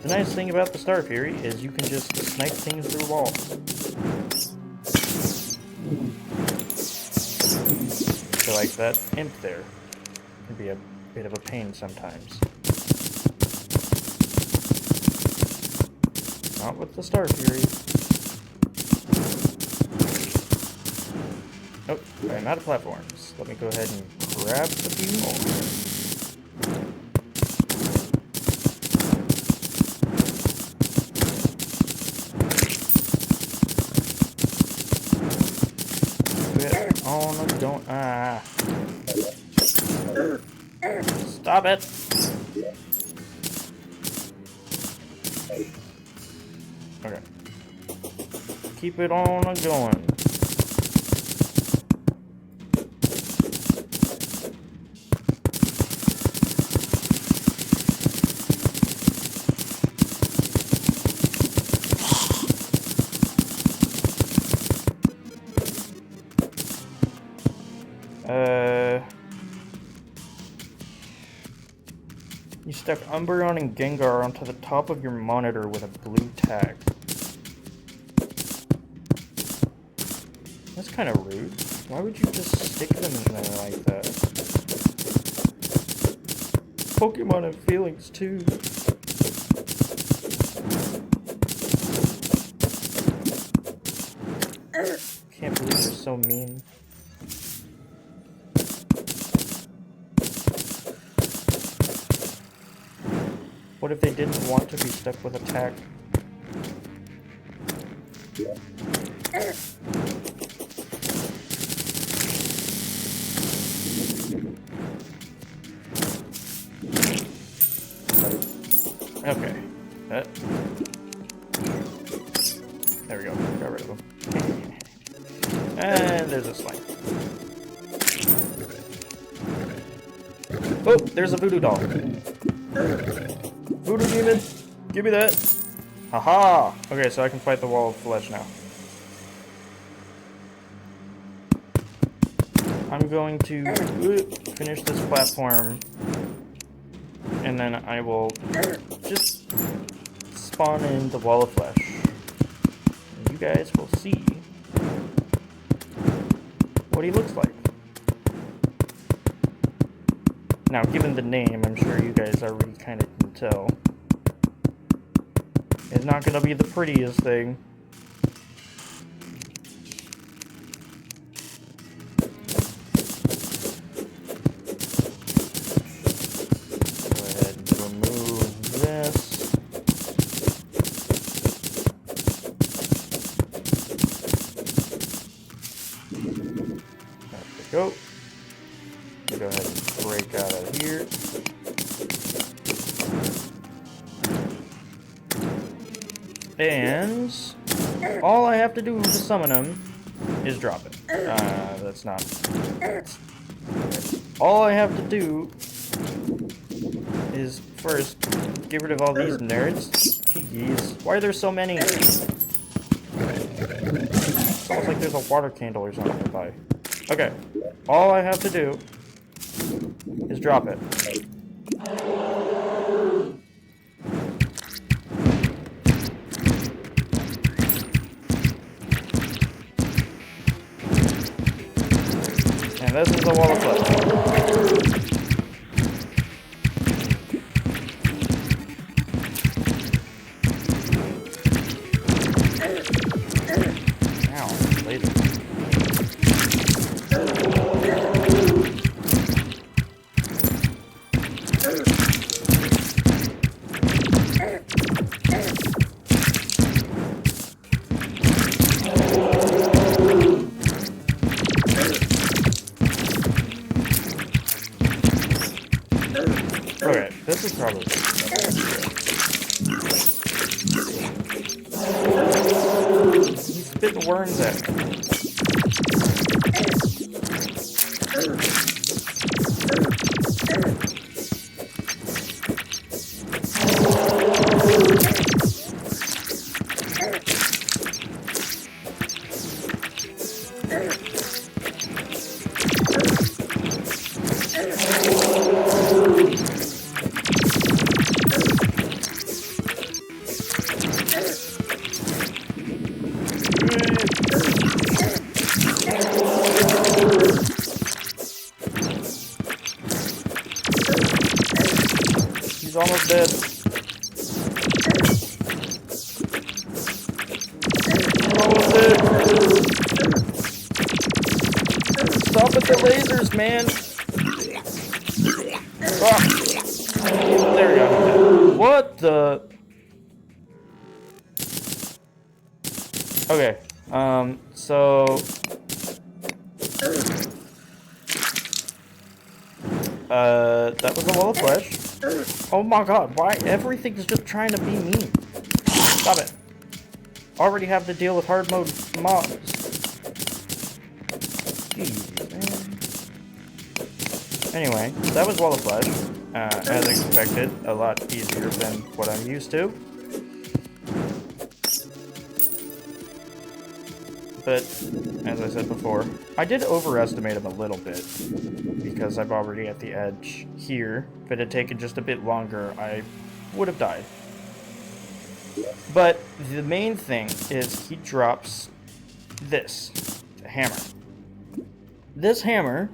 The nice thing about the Star Fury is you can just snipe things through walls. So like that imp there can be a bit of a pain sometimes. Not with the Star Fury. Oh, I'm out of platforms. Let me go ahead and grab a few more. Oh no, don't. Stop it. Okay. Keep it on going. You stuck Umbreon and Gengar onto the top of your monitor with a blue tag. That's kind of rude. Why would you just stick them in there like that? Pokemon have feelings too. Can't believe you're so mean. What if they didn't want to be stuck with a tag? Okay. There we go. Got rid of them. And there's a slime. Oh, there's a voodoo doll. Voodoo demon, give me that. Haha! Okay, so I can fight the wall of flesh now. I'm going to finish this platform, and then I will just spawn in the wall of flesh. And you guys will see what he looks like. Now, given the name, I'm sure you guys already kind of can tell. It's not going to be the prettiest thing. Go ahead and remove this. There we go. Go ahead and break out of here. And all I have to do to summon him is drop it. That's not. All I have to do is first get rid of all these nerds. Jeez, why are there so many? It's almost like there's a water candle or something nearby. Okay, all I have to do is drop it. And this is the wall of flesh. Ow, laser. Okay, this is probably he's spitting worms at me. He's almost dead. Almost dead. Stop at the lasers, man. Ah. There we go. What the? Okay. So. That was a wall of flesh. Oh my god, why? Everything's just trying to be mean. Stop it. Already have to deal with hard mode mobs. Jeez, man. Anyway, that was wall of flesh. As expected, a lot easier than what I'm used to. but as I said before, I did overestimate him a little bit, because I'm already at the edge here. If it had taken just a bit longer, I would have died. But the main thing is he drops this, the hammer. This hammer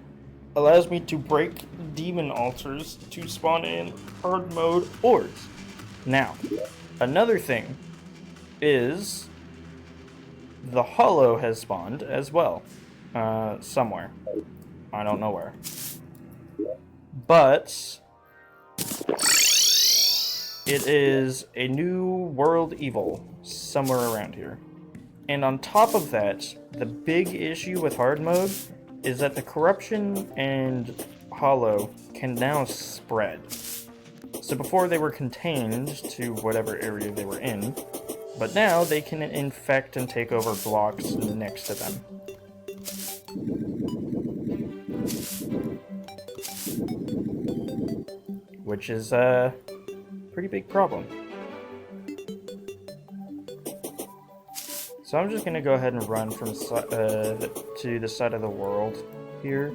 allows me to break demon altars to spawn in hard mode ores. Now, another thing is the hollow has spawned as well, somewhere. I don't know where. But it is a new world evil somewhere around here. And on top of that, the big issue with hard mode is that the corruption and hollow can now spread. So before they were contained to whatever area they were in, but now they can infect and take over blocks next to them. Which is a pretty big problem. So I'm just gonna go ahead and run from to the side of the world here,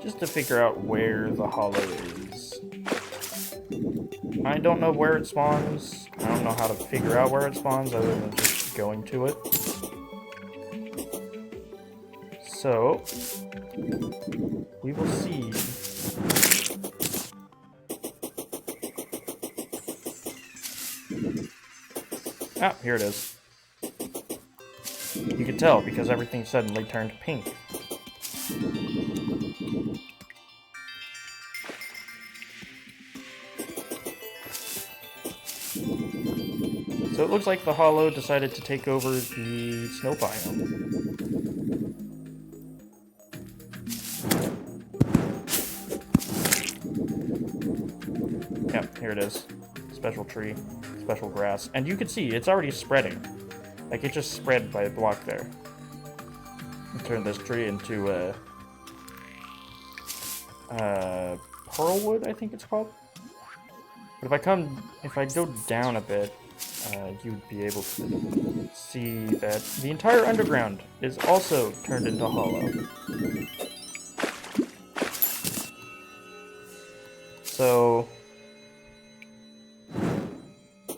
just to figure out where the hollow is. I don't know where it spawns. I don't know how to figure out where it spawns other than just going to it. So we will see. Ah, here it is. You can tell because everything suddenly turned pink. So it looks like the hollow decided to take over the snow biome. Yep, here it is. Special tree, special grass. And you can see it's already spreading. Like, it just spread by a block there. I'll turn this tree into pearlwood, I think it's called. But if I go down a bit, you'd be able to see that the entire underground is also turned into hollow. So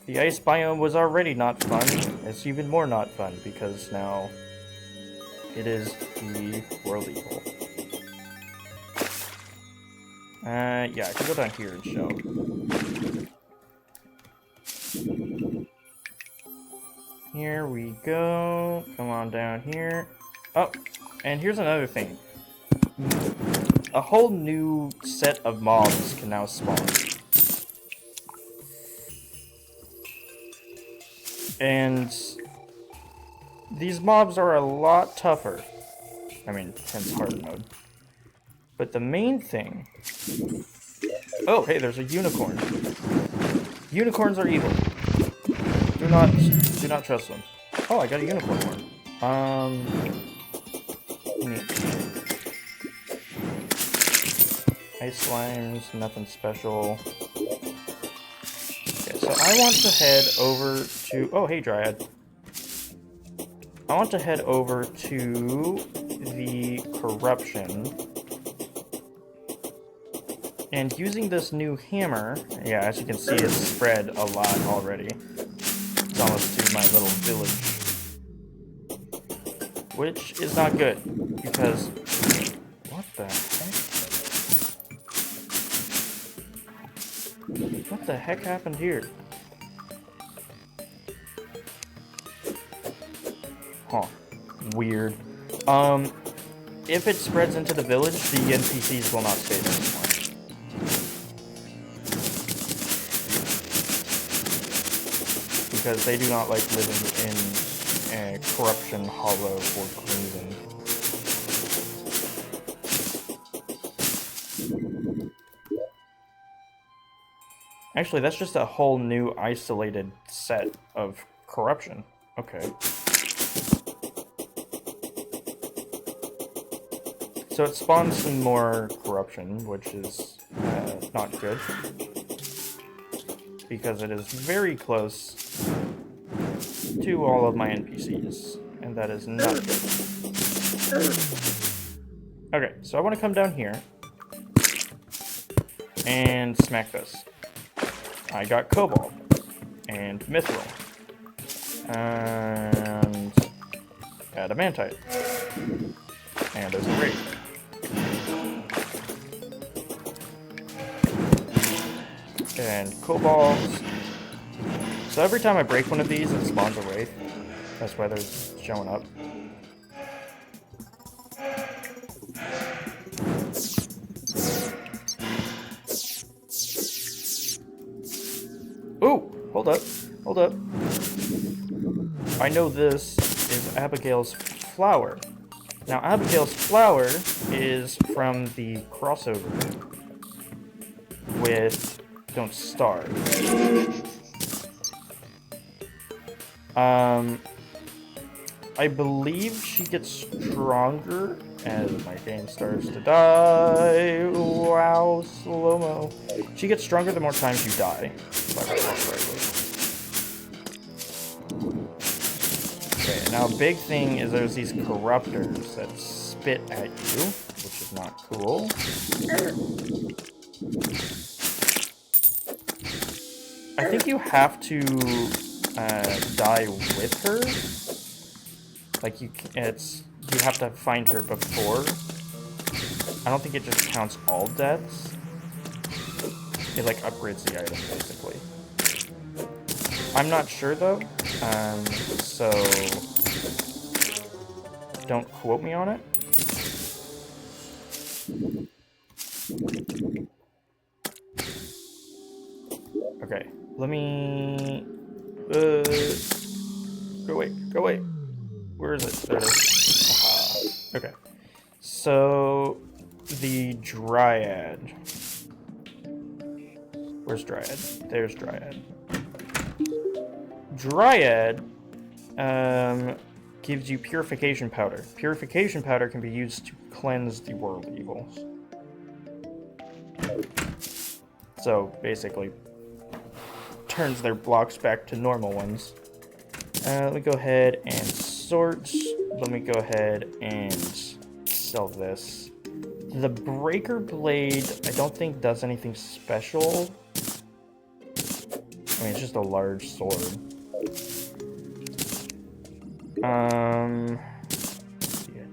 the ice biome was already not fun. It's even more not fun because now it is the world evil. Yeah, I can go down here and show. Here we go. Come on down here. Oh, and here's another thing. A whole new set of mobs can now spawn. And these mobs are a lot tougher. I mean, hence hard mode. But the main thing... Oh, hey, there's a unicorn. Unicorns are evil. Do not trust them. Oh, I got a unicorn horn. Neat. Ice slimes, nothing special. Okay, so I want to head over to... Oh, hey, Dryad. I want to head over to the corruption. And using this new hammer... Yeah, as you can see, it's spread a lot already. It's almost to my little village. Which is not good, because... What the heck? What the heck happened here? Huh. Weird. If it spreads into the village, the NPCs will not stay there anymore. Because they do not like living in a corruption hollow for crimson. Actually, that's just a whole new isolated set of corruption. Okay. So it spawns some more corruption, which is not good. Because it is very close to all of my NPCs. and that is not good. Okay, so I want to come down here and smack this. I got Cobalt and Mithril and Adamantite, and there's a Wraith. And Cobalt. So every time I break one of these, it spawns a Wraith. That's why they're showing up. Ooh! Hold up. Hold up. I know this is Abigail's flower. Now, Abigail's flower is from the crossover with Don't Starve. I believe she gets stronger as my game starts to die. Wow, slow-mo. She gets stronger the more times you die, if I recall correctly. Okay, now big thing is there's these corruptors that spit at you, which is not cool. I think you have to die with her. Like you have to find her before. I don't think it just counts all deaths. It like upgrades the item basically. I'm not sure though, so don't quote me on it. Okay, let me go away, go away. Where is it? There it is. Okay. So, the Dryad. Where's Dryad? There's Dryad. Dryad gives you Purification Powder. Purification Powder can be used to cleanse the world evils. So, basically, turns their blocks back to normal ones. Let me go ahead and sort. Let me go ahead and sell this. The Breaker Blade, I don't think does anything special. I mean, it's just a large sword. Yeah,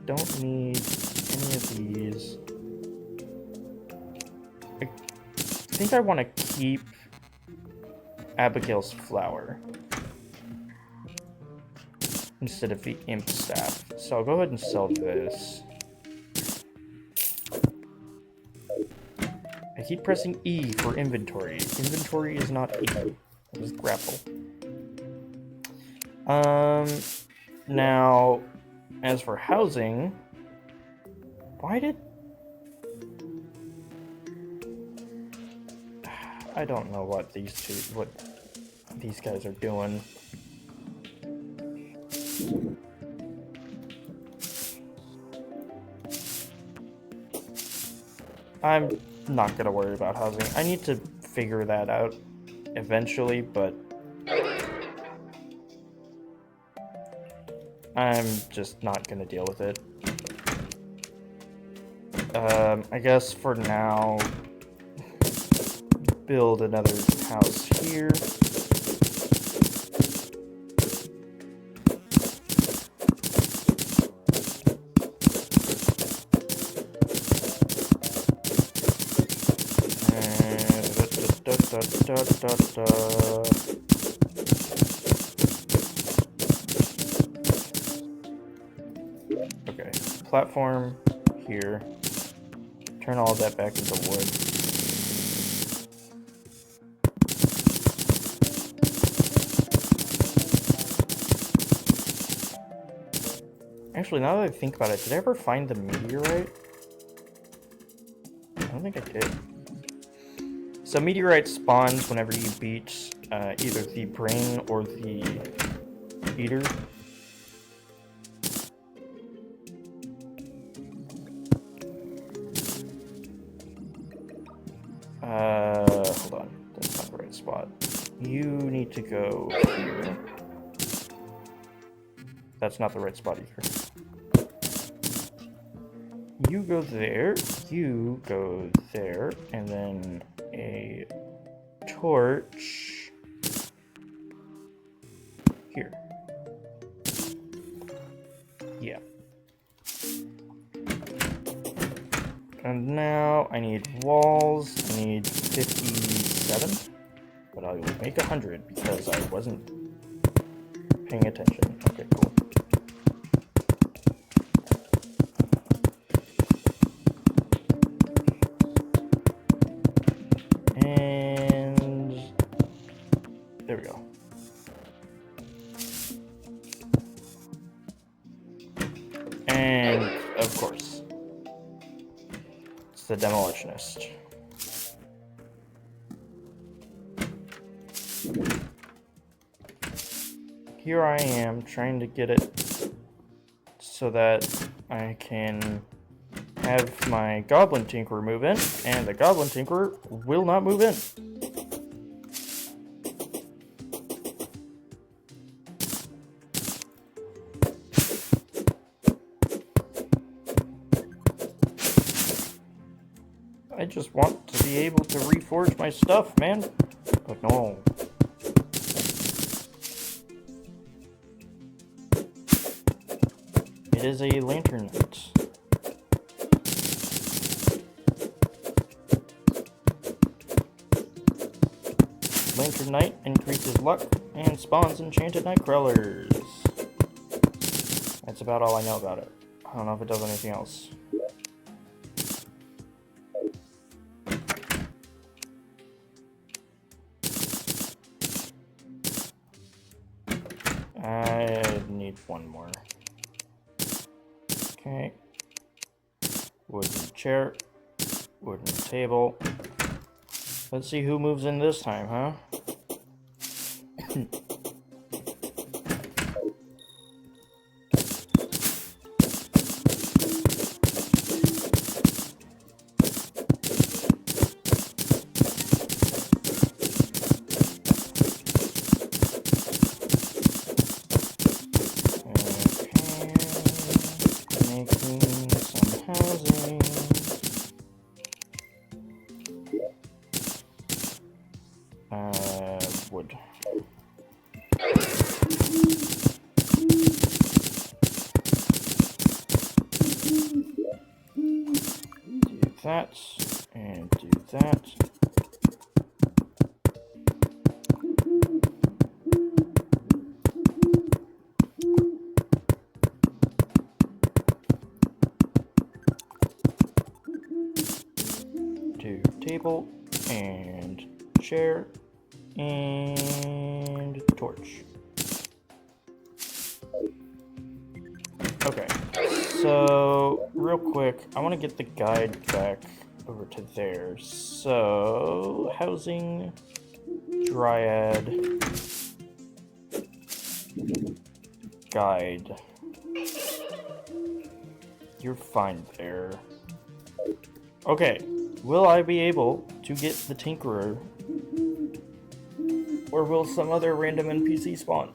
don't need any of these. I think I want to keep Abigail's flower instead of the imp staff. So I'll go ahead and sell this. I keep pressing E for inventory. Inventory is not E. It is grapple. Now, as for housing, I don't know what these guys are doing. I'm not gonna worry about housing. I need to figure that out eventually, but I'm just not gonna deal with it. I guess for now, build another house here. Okay, platform here. Turn all that back into wood. Actually, now that I think about it, did I ever find the meteorite? I don't think I did. So meteorite spawns whenever you beat either the brain or the eater. Hold on. That's not the right spot. You need to go here. That's not the right spot either. You go there, you go there, and then a torch here. Yeah. And now I need walls. I need 57, but I will make 100 because I wasn't paying attention. Okay, cool. And there we go. And of course, it's the demolitionist. Here I am trying to get it so that I can have my goblin tinkerer move in, and the goblin tinkerer will not move in. I just want to be able to reforge my stuff, man. But no. It is a lantern night. Lantern night increases luck and spawns enchanted night crawlers. That's about all I know about it. I don't know if it does anything else. I need one more. Okay. Wooden chair. Wooden table. Let's see who moves in this time, huh? Wood. Do that, and do that. Do table, and chair. And torch. Okay, so real quick, I want to get the guide back over to there. So, housing, dryad, guide. You're fine there. Okay, will I be able to get the tinkerer? Or will some other random NPC spawn?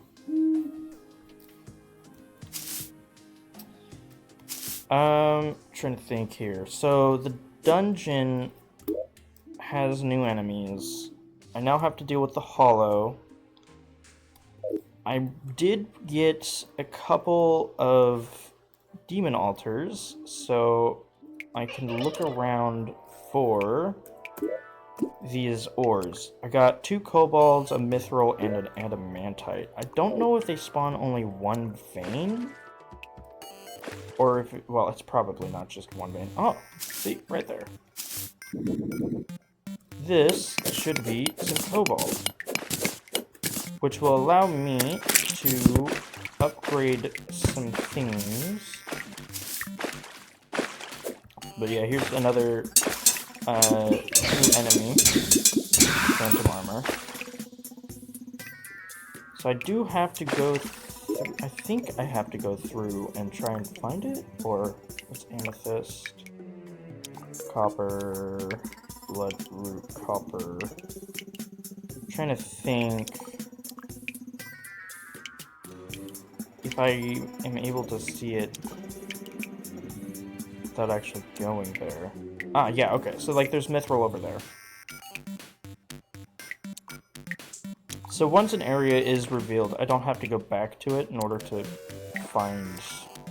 Trying to think here. So the dungeon has new enemies. I now have to deal with the hollow. I did get a couple of demon altars, so I can look around for these ores. I got 2 kobolds, a mithril, and an adamantite. I don't know if they spawn only one vein, or if well, it's probably not just one vein. Oh, see, right there. This should be some cobalt, which will allow me to upgrade some things. But yeah, here's another new enemy, phantom armor. So I do have to go, I think I have to go through and try and find it, or it's amethyst, copper, bloodroot copper. I'm trying to think. If if I am able to see it without actually going there. Ah, yeah, okay. So, like, there's mithril over there. So once an area is revealed, I don't have to go back to it in order to find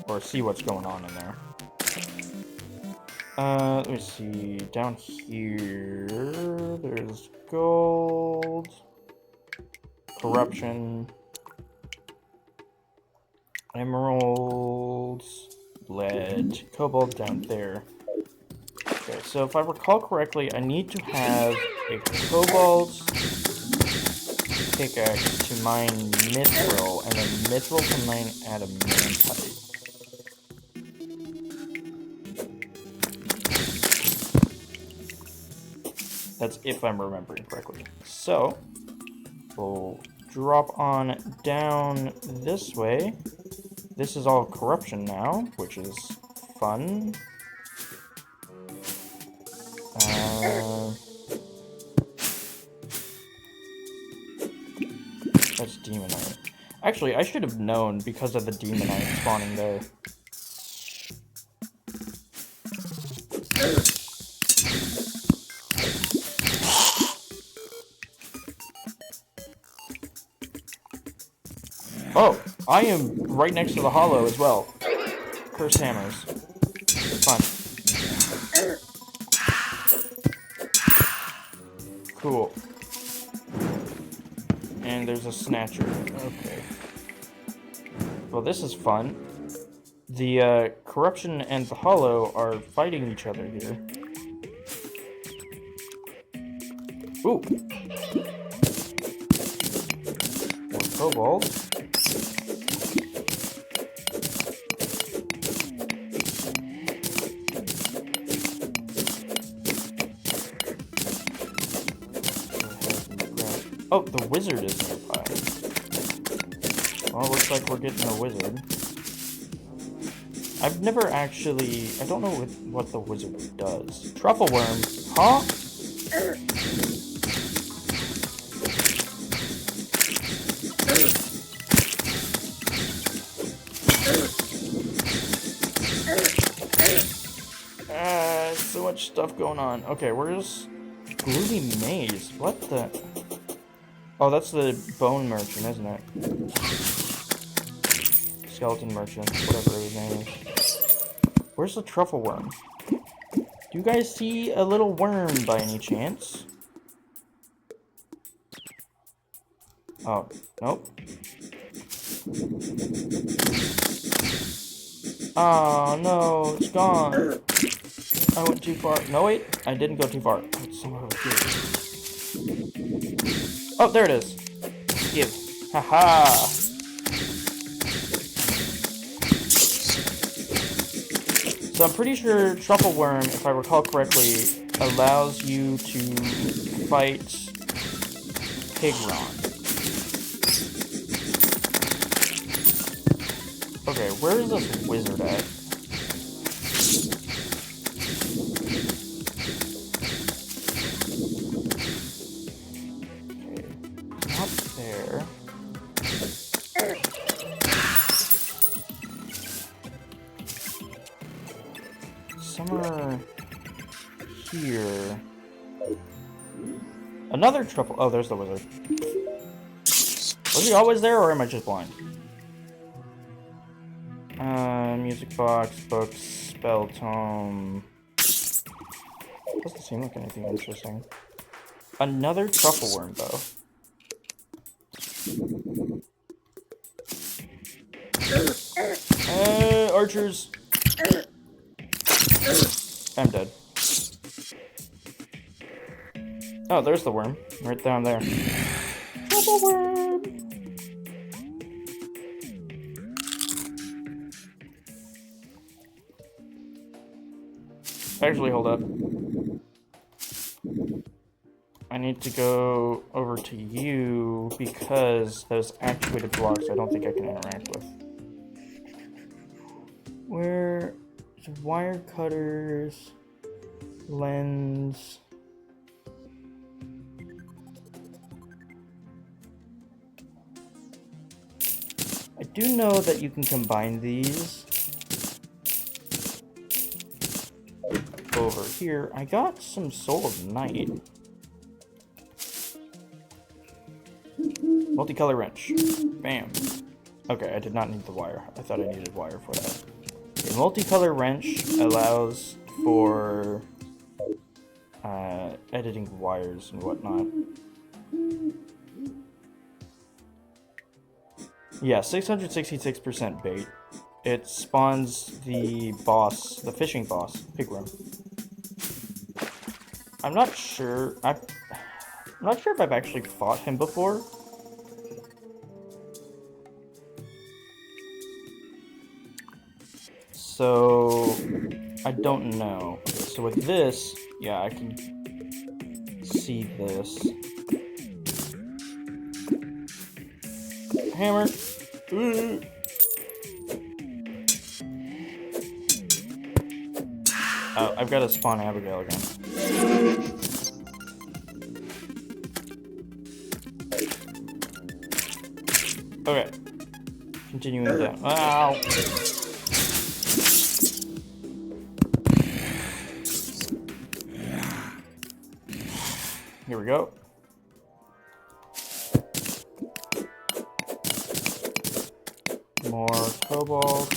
or see what's going on in there. Let me see. Down here, there's gold, corruption, emeralds, lead, cobalt down there. Okay, so if I recall correctly, I need to have a cobalt pickaxe to mine mithril, and then mithril to mine adamantite. That's if I'm remembering correctly. So, we'll drop on down this way. This is all corruption now, which is fun. That's demonite. Actually, I should have known because of the demonite spawning there. Oh, I am right next to the hollow as well. Curse hammers. Fun. Cool. And there's a snatcher. Okay. Well, this is fun. The corruption and the hollow are fighting each other here. Ooh. More cobalt. Oh, the wizard is nearby. Well, looks like we're getting a wizard. I've never actually... I don't know what the wizard does. Truffle worm. Huh? So much stuff going on. Okay, where's Gloomy Maze? What the... Oh, that's the bone merchant, isn't it? Skeleton merchant, whatever his name is. Where's the truffle worm? Do you guys see a little worm by any chance? Oh, nope. Oh, no, it's gone. I went too far. No, wait, I didn't go too far. It's somewhere over here. Oh, there it is. Give. Haha. So I'm pretty sure Truffle Worm, if I recall correctly, allows you to fight Pigron. Okay, where is this wizard at? Somewhere here. Another truffle. Oh, there's the wizard. Was he always there, or am I just blind? Music box, books, spell tome. Doesn't seem like anything interesting. Another truffle worm, though. Archers. I'm dead. Oh, there's the worm. Right down there. Truffle worm! Actually, hold up. I need to go over to you because those actuated blocks I don't think I can interact with. Where... wire cutters, lens. I do know that you can combine these over here. I got some Soul of Night. Multicolor wrench. Bam. Okay, I did not need the wire. I thought I needed wire for that. A multicolor wrench allows for editing wires and whatnot. Yeah, 666% bait. It spawns the boss, the fishing boss, Pigworm. I'm not sure if I've actually fought him before. So I don't know. So with this, yeah, I can see this. Hammer. Ooh. Oh, I've got to spawn Abigail again. Okay. Continuing down. Ow! Here we go. More cobalt.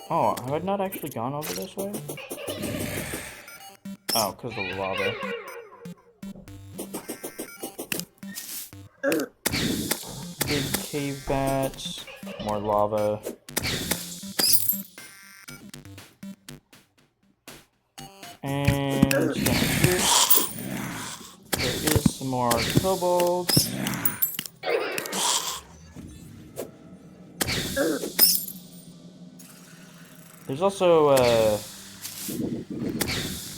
Oh, have I not actually gone over this way? Oh, because of the lava. Big cave bat. More lava. And down here, there is some more cobalt. There's also a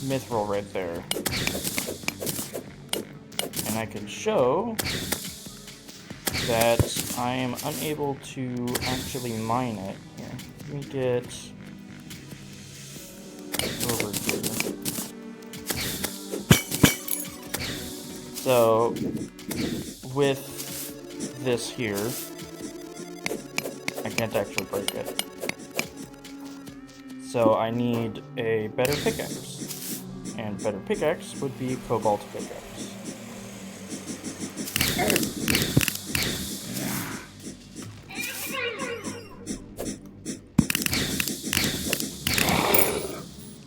mithril right there. And I can show that I am unable to actually mine it. Here, let me get over here. So, with this here, I can't actually break it. So I need a better pickaxe. And better pickaxe would be a cobalt pickaxe.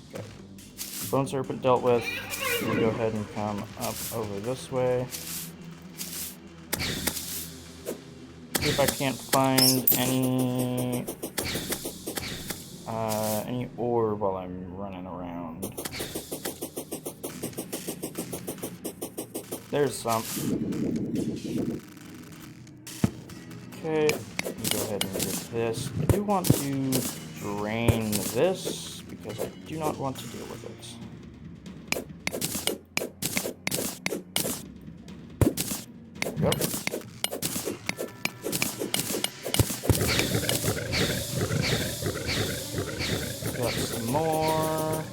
Okay. Bone serpent dealt with. We'll go ahead and come up over this way. See if I can't find any ore while I'm running around. There's some. Okay, let me go ahead and get this. I do want to drain this because I do not want to deal with it. Yep. Got some more.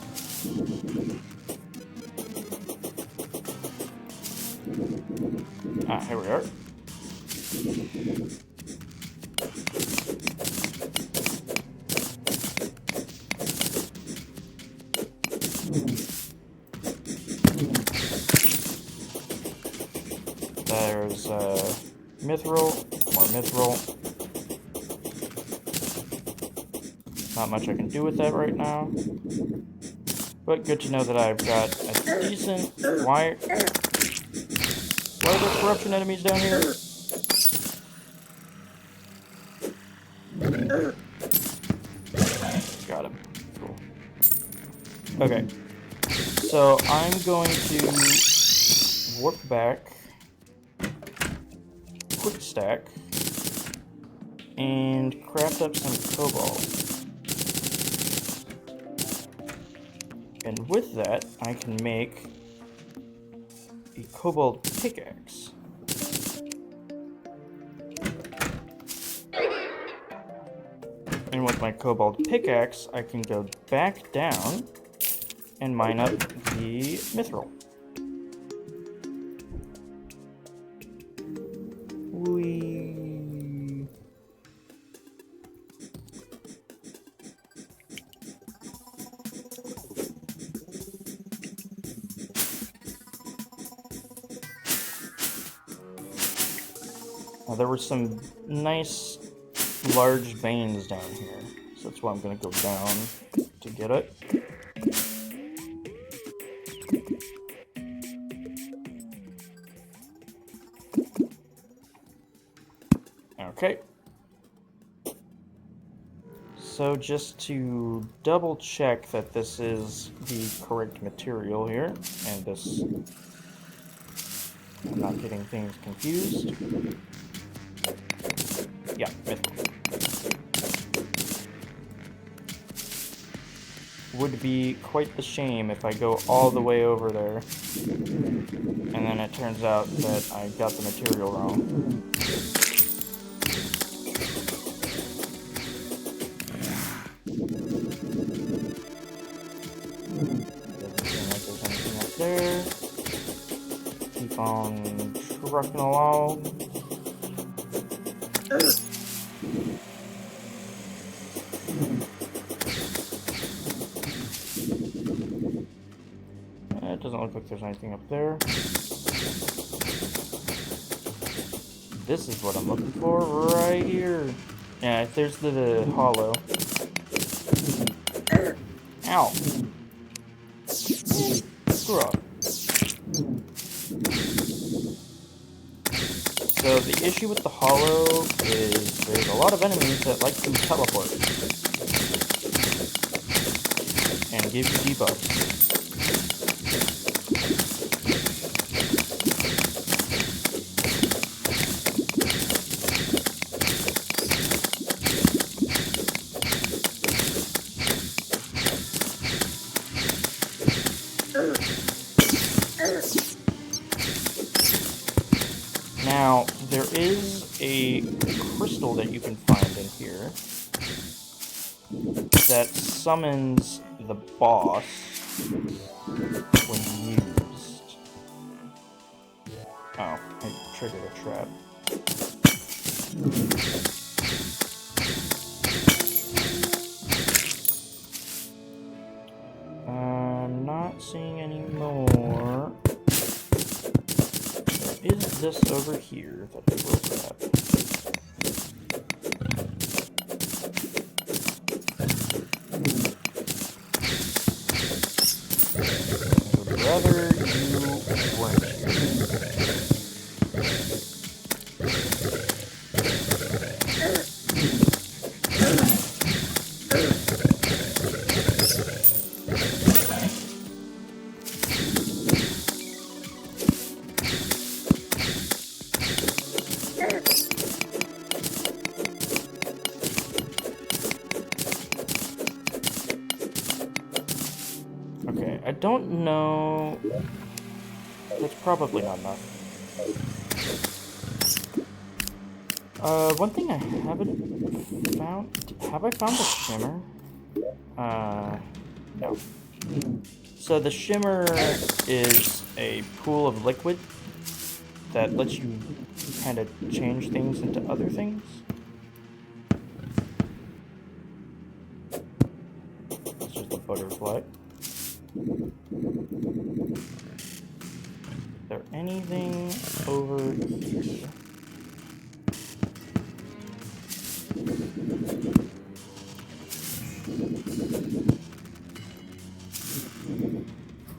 Ah, here we are. There's mithril, more mithril. Not much I can do with that right now. But good to know that I've got a decent wire. Why are there corruption enemies down here? Got him. Cool. Okay. So I'm going to warp back, quick stack, and craft up some cobalt. And with that, I can make a cobalt pickaxe. And with my cobalt pickaxe, I can go back down and mine up the mithril. there were some nice large veins down here, so that's why I'm gonna go down to get it. Okay. So just to double check that this is the correct material here, and this, I'm not getting things confused. Yeah, mythical. Would be quite the shame if I go all the way over there, and then it turns out that I got the material wrong. There. Keep on trucking along. It doesn't look like there's anything up there. This is what I'm looking for right here. Yeah, there's the hollow. Ow! Screw off. So the issue with the hollow is there's a lot of enemies that like to teleport and give you debuffs. Now, there is a crystal that you can find in here that summons the boss when used. Oh, I triggered a trap. I'm not seeing any more. Is this over here that I will grab? I would rather you weren't here. Okay, I don't know. That's probably not enough. One thing I haven't found. Have I found the shimmer? No. So the shimmer is a pool of liquid that lets you kind of change things into other things. It's just a butterfly. Is there anything over here?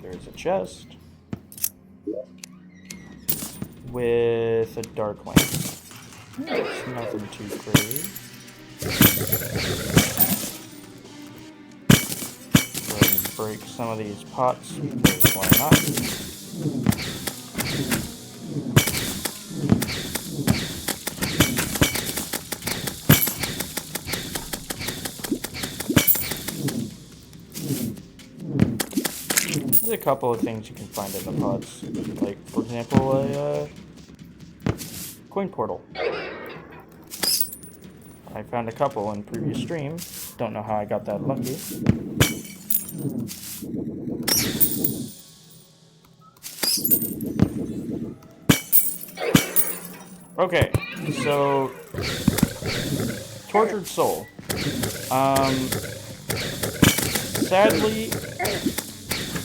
There's a chest with a dark lamp. It's nothing too crazy. Go ahead and break some of these pots, because why not? There's a couple of things you can find in the pots, like, for example, a coin portal. I found a couple in previous stream. Don't know how I got that lucky. Okay, so Tortured Soul. Sadly,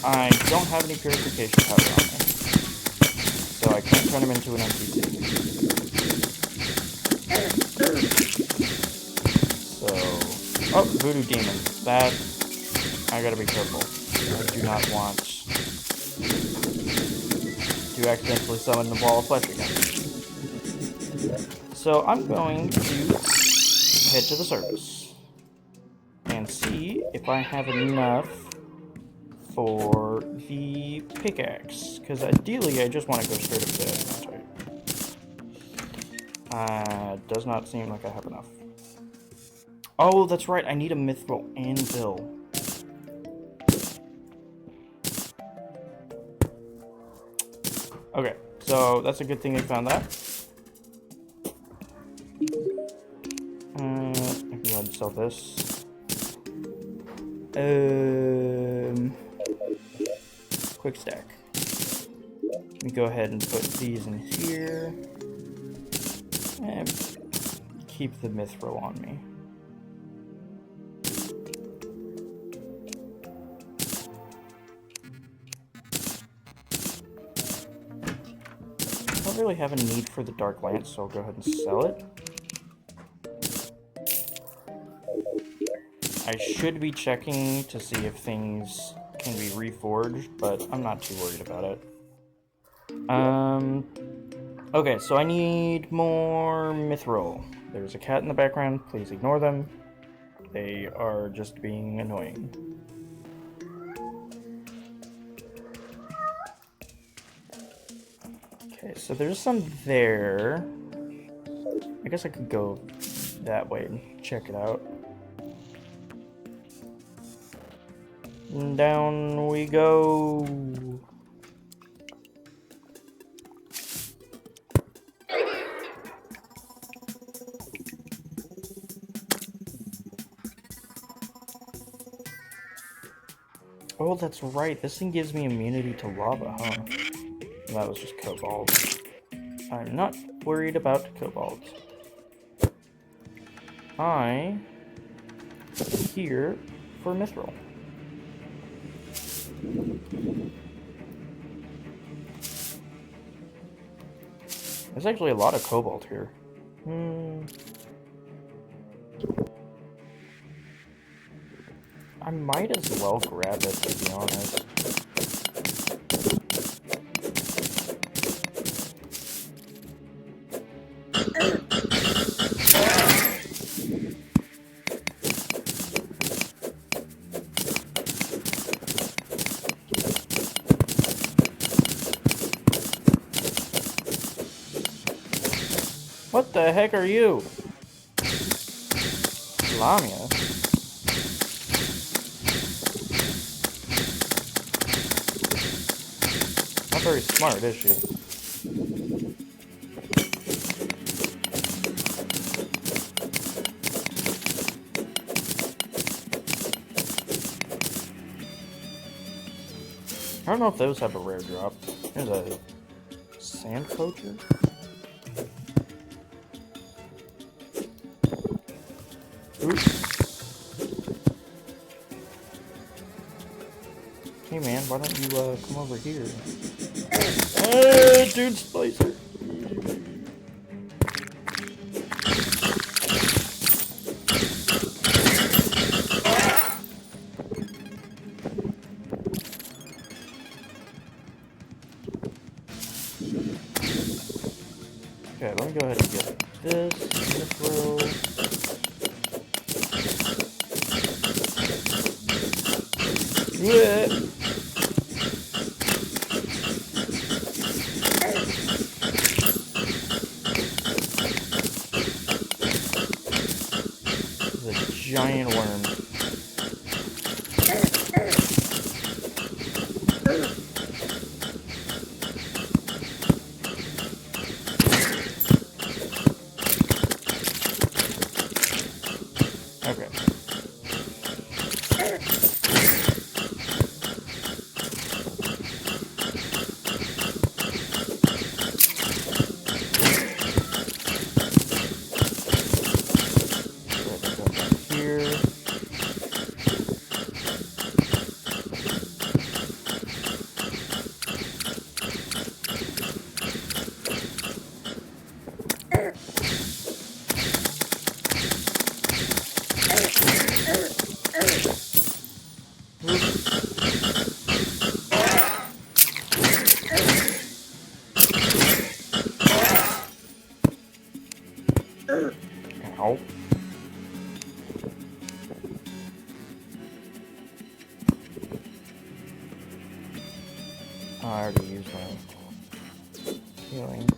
I don't have any purification powder on me, so I can't turn him into an NPC. So, oh, voodoo demon. That I gotta be careful. I do not want to accidentally summon the ball of flesh again. So I'm going to head to the surface and see if I have enough for the pickaxe, because ideally I just want to go straight up to Hardmode. Does not seem like I have enough. Oh, that's right, I need a mithril anvil. Okay, so that's a good thing I found that. I can go ahead and sell this. Quick stack. Let me go ahead and put these in here. And keep the mithril on me. I don't really have a need for the dark lance, so I'll go ahead and sell it. I should be checking to see if things can be reforged, but I'm not too worried about it. Okay, so I need more mithril. There's a cat in the background, please ignore them. They are just being annoying. Okay, so there's some there. I guess I could go that way and check it out. And down we go. Oh, that's right. This thing gives me immunity to lava, huh? That was just cobalt. I'm not worried about cobalt. I am here for mithril. There's actually a lot of cobalt here. I might as well grab it, to be honest. What the heck are you? Lamia? Not very smart, is she? I don't know if those have a rare drop. There's a sand poacher. Hey man, why don't you come over here? Dude, Splicer. Okay, let me go ahead and get this mithril. Yeah. The giant worm. Okay. I already used my healing.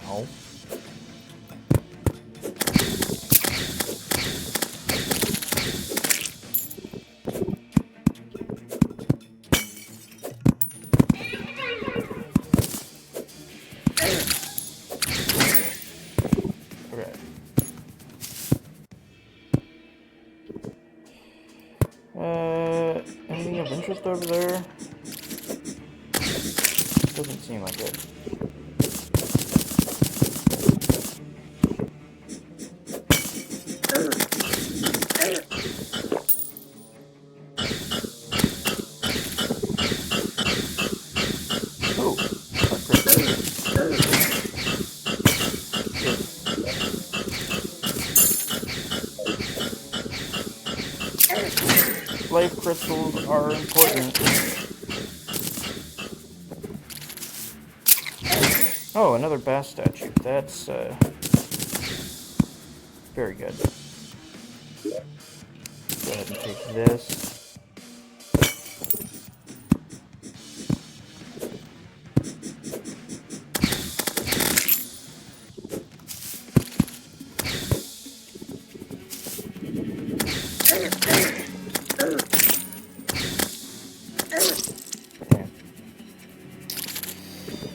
Ow. Okay. Anything of interest over there? Doesn't seem like it. Oh, life crystals are important. Oh, another bass statue. That's very good. Go ahead and take this.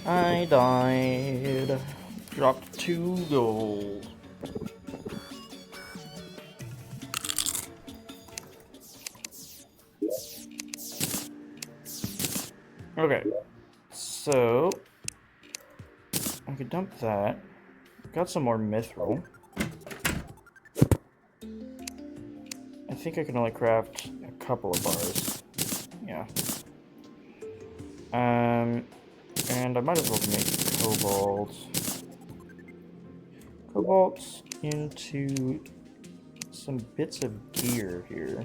I died. Dropped 2 gold. Okay, so I could dump that. Got some more mithril. I think I can only craft a couple of bars. Yeah. And I might as well make cobalts into some bits of gear here.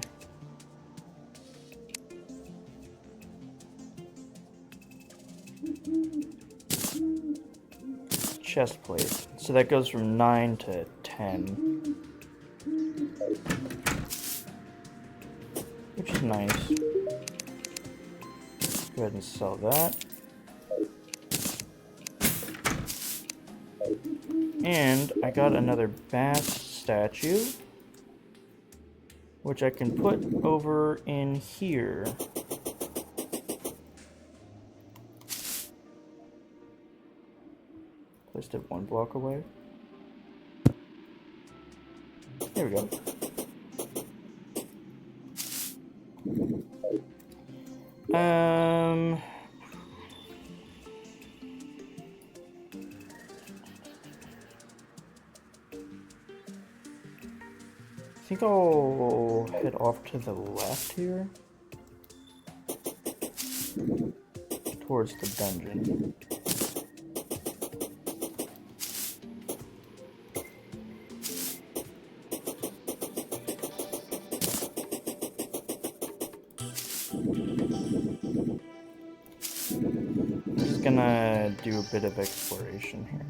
Chest plate. So that goes from 9 to 10. Which is nice. Go ahead and sell that. And I got another bass statue, which I can put over in here. Placed it 1 block away. There we go. I think I'll head off to the left here. Towards the dungeon. I'm just gonna do a bit of exploration here.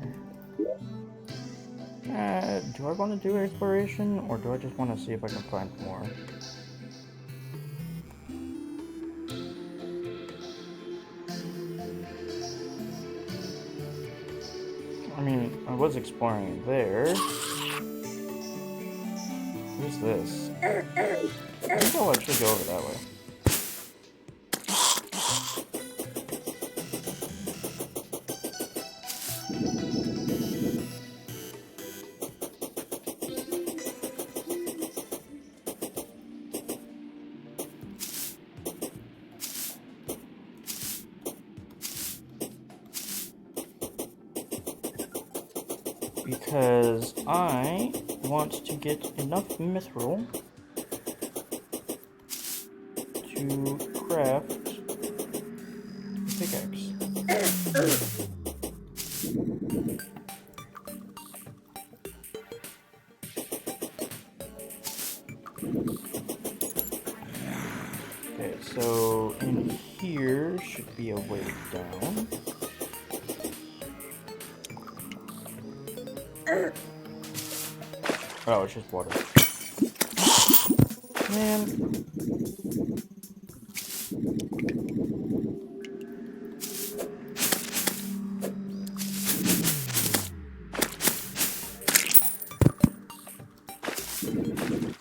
Do I want to do exploration, or do I just want to see if I can find more? I mean, I was exploring there. Who's this? I think I'll actually go over that way. Because I want to get enough mithril to craft a pickaxe. Okay, so in here should be a way down. Oh, it's just water. Man.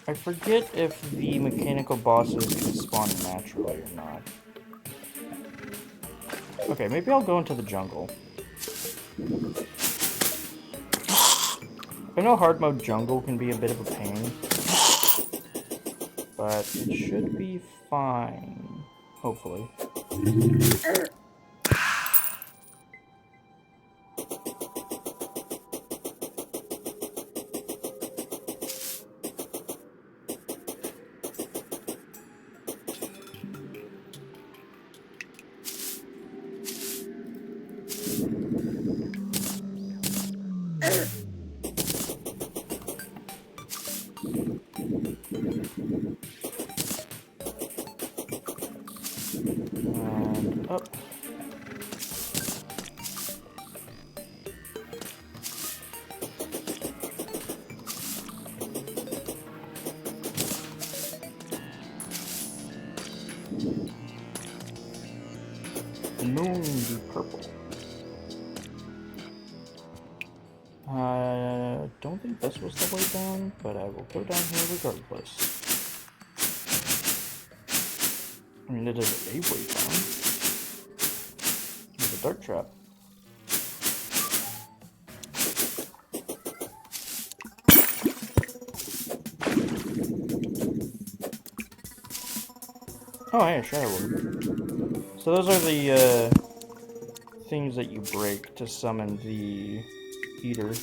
I forget if the mechanical bosses can spawn naturally or not. Okay, maybe I'll go into the jungle. I know hard mode jungle can be a bit of a pain, but it should be fine, hopefully. And up. The moon be purple. I don't think this was the way down, but I will go down here regardless. I mean, it is a way down. There's a dart trap. Oh, yeah, sure I will. So those are the things that you break to summon the eater.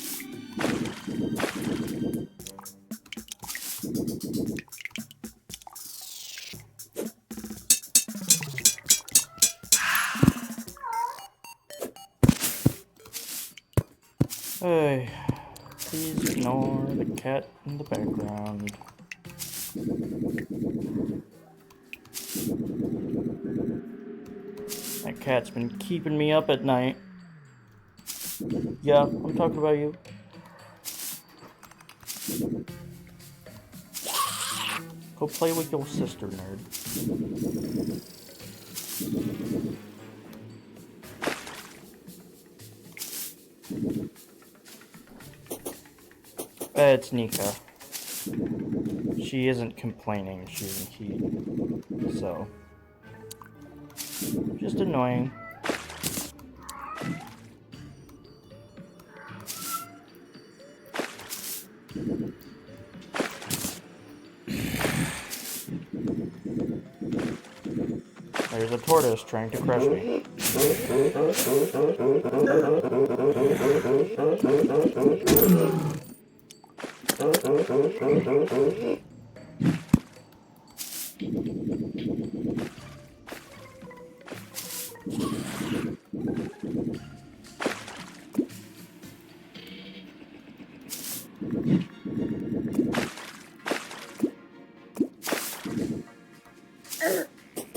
Hey, please ignore the cat in the background. That cat's been keeping me up at night. Yeah, I'm talking about you. Go play with your sister, nerd. It's Nika. She isn't complaining, she's in heat. So. Just annoying. There's a tortoise trying to crush me.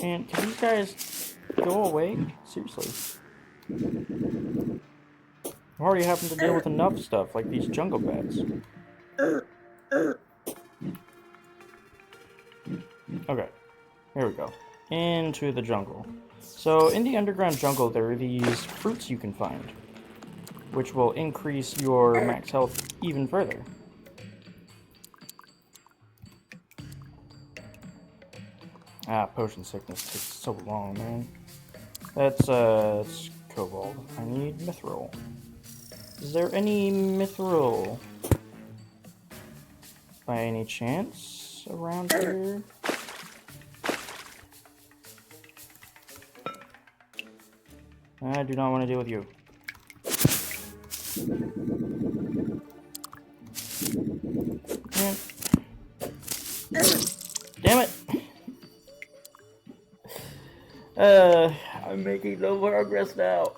Man, can these guys go away? Seriously. I'm already having to deal with enough stuff, like these jungle bats. Okay, here we go. Into the jungle. So, in the underground jungle, there are these fruits you can find, which will increase your max health even further. Ah, potion sickness takes so long, man. That's cobalt. I need mithril. Is there any mithril by any chance around here? I do not want to deal with you. Damn it! I'm making no progress now.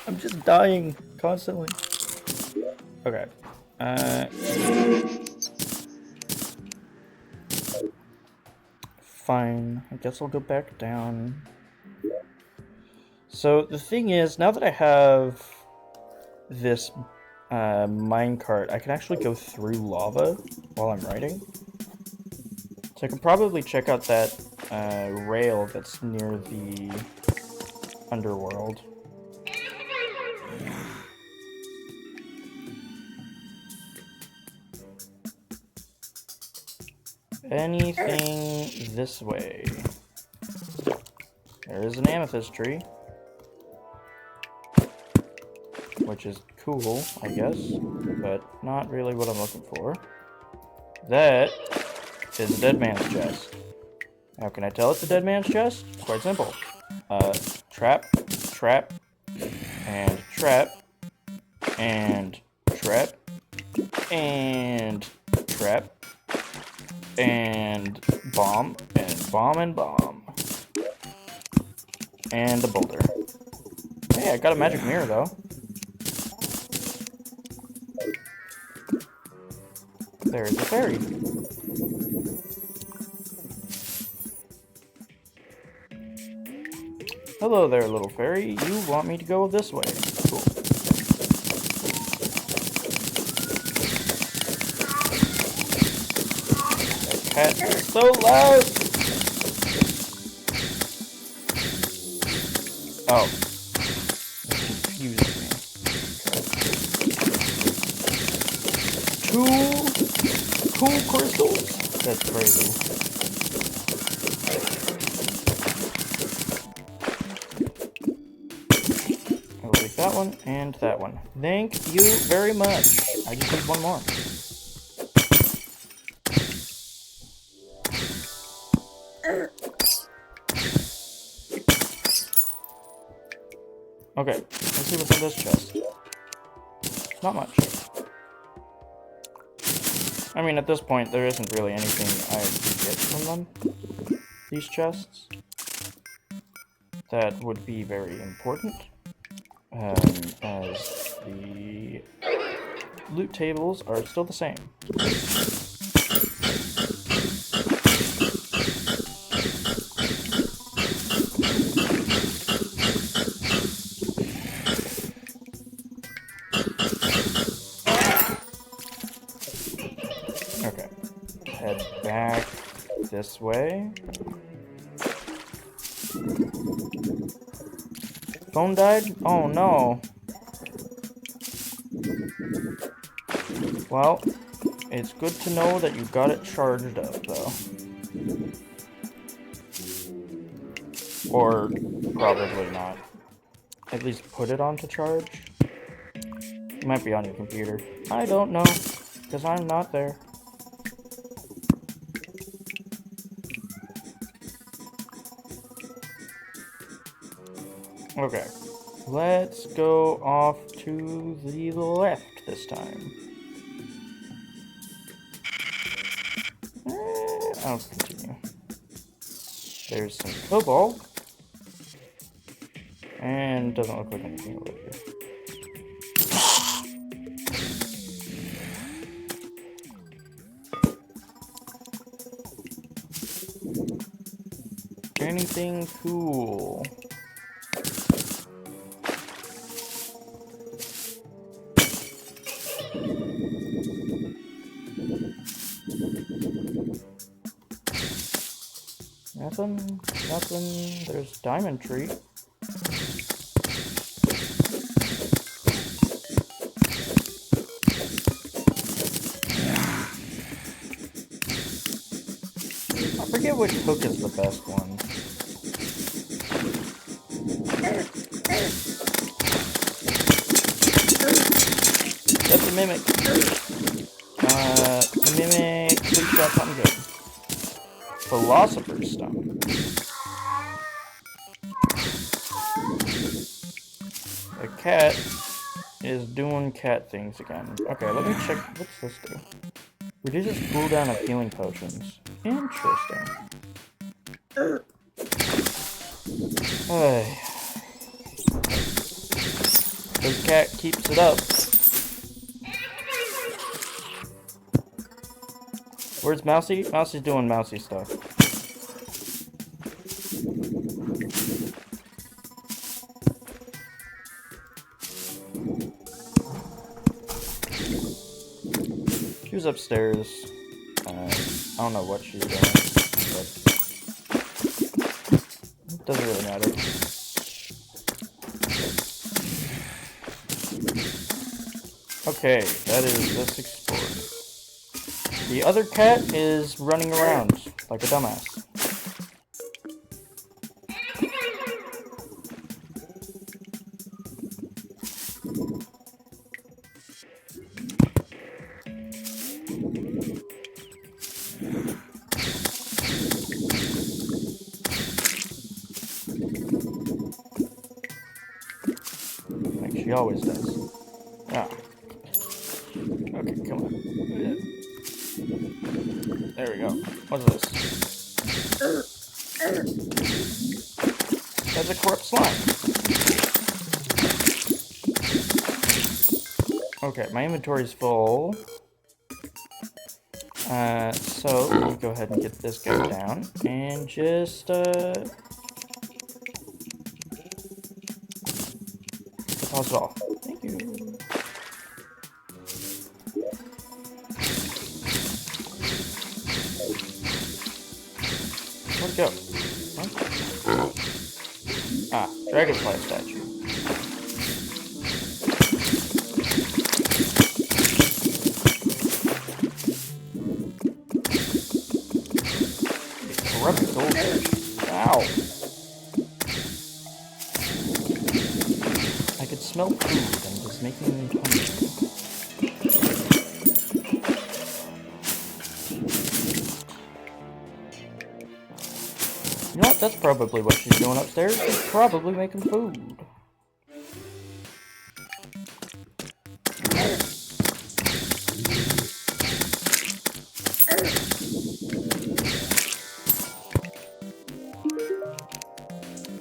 I'm just dying constantly. Okay. Fine. I guess I'll go back down. So the thing is, now that I have this minecart, I can actually go through lava while I'm riding. So I can probably check out that rail that's near the underworld. Anything this way? There is an amethyst tree, which is cool, I guess, but not really what I'm looking for. That is a dead man's chest. How can I tell it's a dead man's chest? It's quite simple. Trap, trap, and trap, and trap, and trap, and bomb, and bomb, and bomb. And a boulder. Hey, I got a magic mirror, though. There's a fairy. Hello there, little fairy. You want me to go this way. Cool. That cat is so loud! Oh. That confuses me. Two cool crystals? That's crazy. I'll take that one and that one. Thank you very much. I just need one more. Okay, let's see what's in this chest. Not much. I mean, at this point, there isn't really anything I can get from them. These chests. That would be very important. As the loot tables are still the same. Okay, head back this way. Phone died? Oh no. Well, it's good to know that you got it charged up, though. Or probably not. At least put it onto charge. It might be on your computer. I don't know, because I'm not there. Okay, let's go off to the left this time. I'll continue. There's some cobalt. And doesn't look like anything over here. Anything cool? Nothing. There's diamond tree. I forget which hook is the best one. That's a mimic. Mimic, please got something good. Philosopher's Stone. The cat is doing cat things again. Okay, let me check. What's this do? Reduces cooldown of healing potions. Interesting. Hey. This cat keeps it up. Where's Mousy? Mousy's doing Mousy stuff. She was upstairs. I don't know what she's doing, but it doesn't really matter. Okay, that is this explored. The other cat is running around like a dumbass. Like she always does. Ah. Okay, come on. There we go. What's this? That's a corrupt slime. Okay, my inventory is full. So let me go ahead and get this guy down and just deposit all. Thank you. Where'd it go? Huh? Ah, dragonfly statue. Corrupted gold statue. Ow! I could smell food and it was making me hungry. You know what? That's probably what she's doing upstairs. She's probably making food.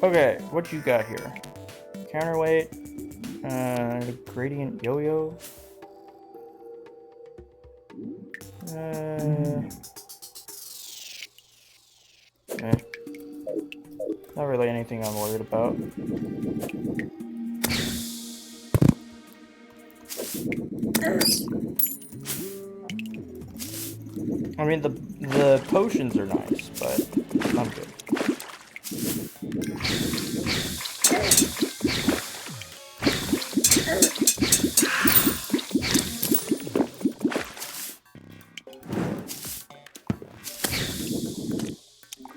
Okay, what you got here? Counterweight, gradient yo-yo. Not really anything I'm worried about. I mean, the potions are nice, but I'm good.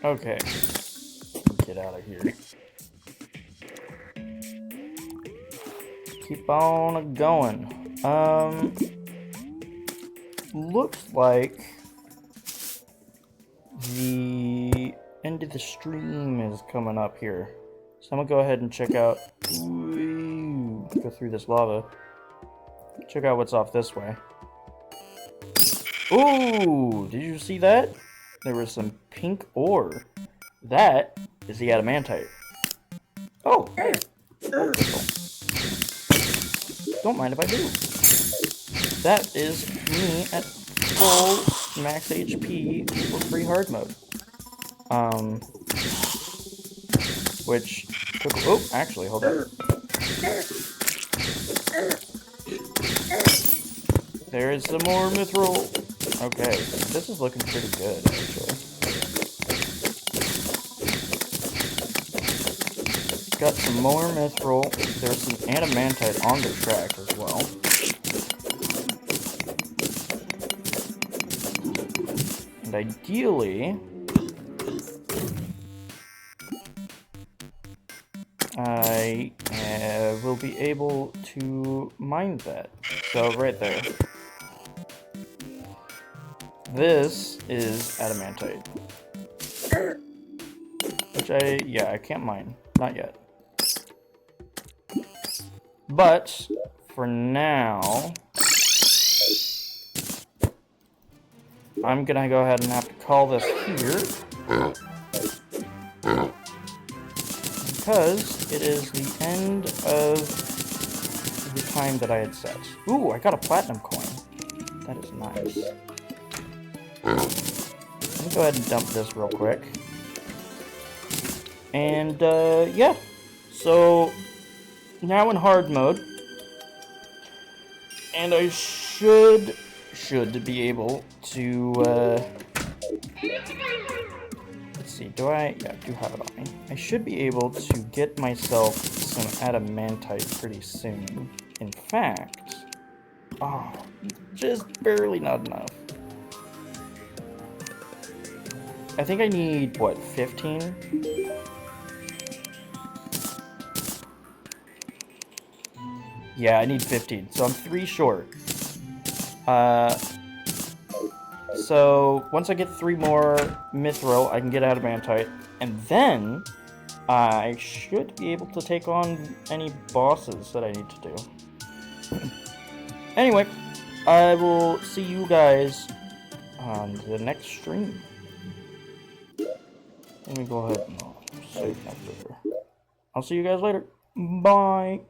Okay, get out of here. Keep on going. Looks like the end of the stream is coming up here. So I'm gonna go ahead and check out. Ooh, go through this lava. Check out what's off this way. Ooh, did you see that? There was some pink ore. That is the adamantite. Oh, hey. Don't mind if I do. That is me at full max HP for free hard mode. Which took. Oh, actually, hold on. There is some more mithril. Okay, this is looking pretty good, actually. Got some more mithril. There's some adamantite on the track as well. And ideally, I will be able to mine that. So right there. This is adamantite. Which I can't mine. Not yet. But, for now, I'm gonna go ahead and have to call this here. because it is the end of the time that I had set. Ooh, I got a platinum coin. That is nice. Let me go ahead and dump this real quick. And, yeah. So, now in hard mode. And I should be able to, let's see, yeah, I do have it on me. I should be able to get myself some adamantite pretty soon. In fact, oh, just barely not enough. I think I need, what, 15? Yeah, I need 15, so I'm 3 short. So once I get 3 more mithril, I can get adamantite, and then I should be able to take on any bosses that I need to do. Anyway, I will see you guys on the next stream. Let me go ahead and save after. I'll see you guys later. Bye.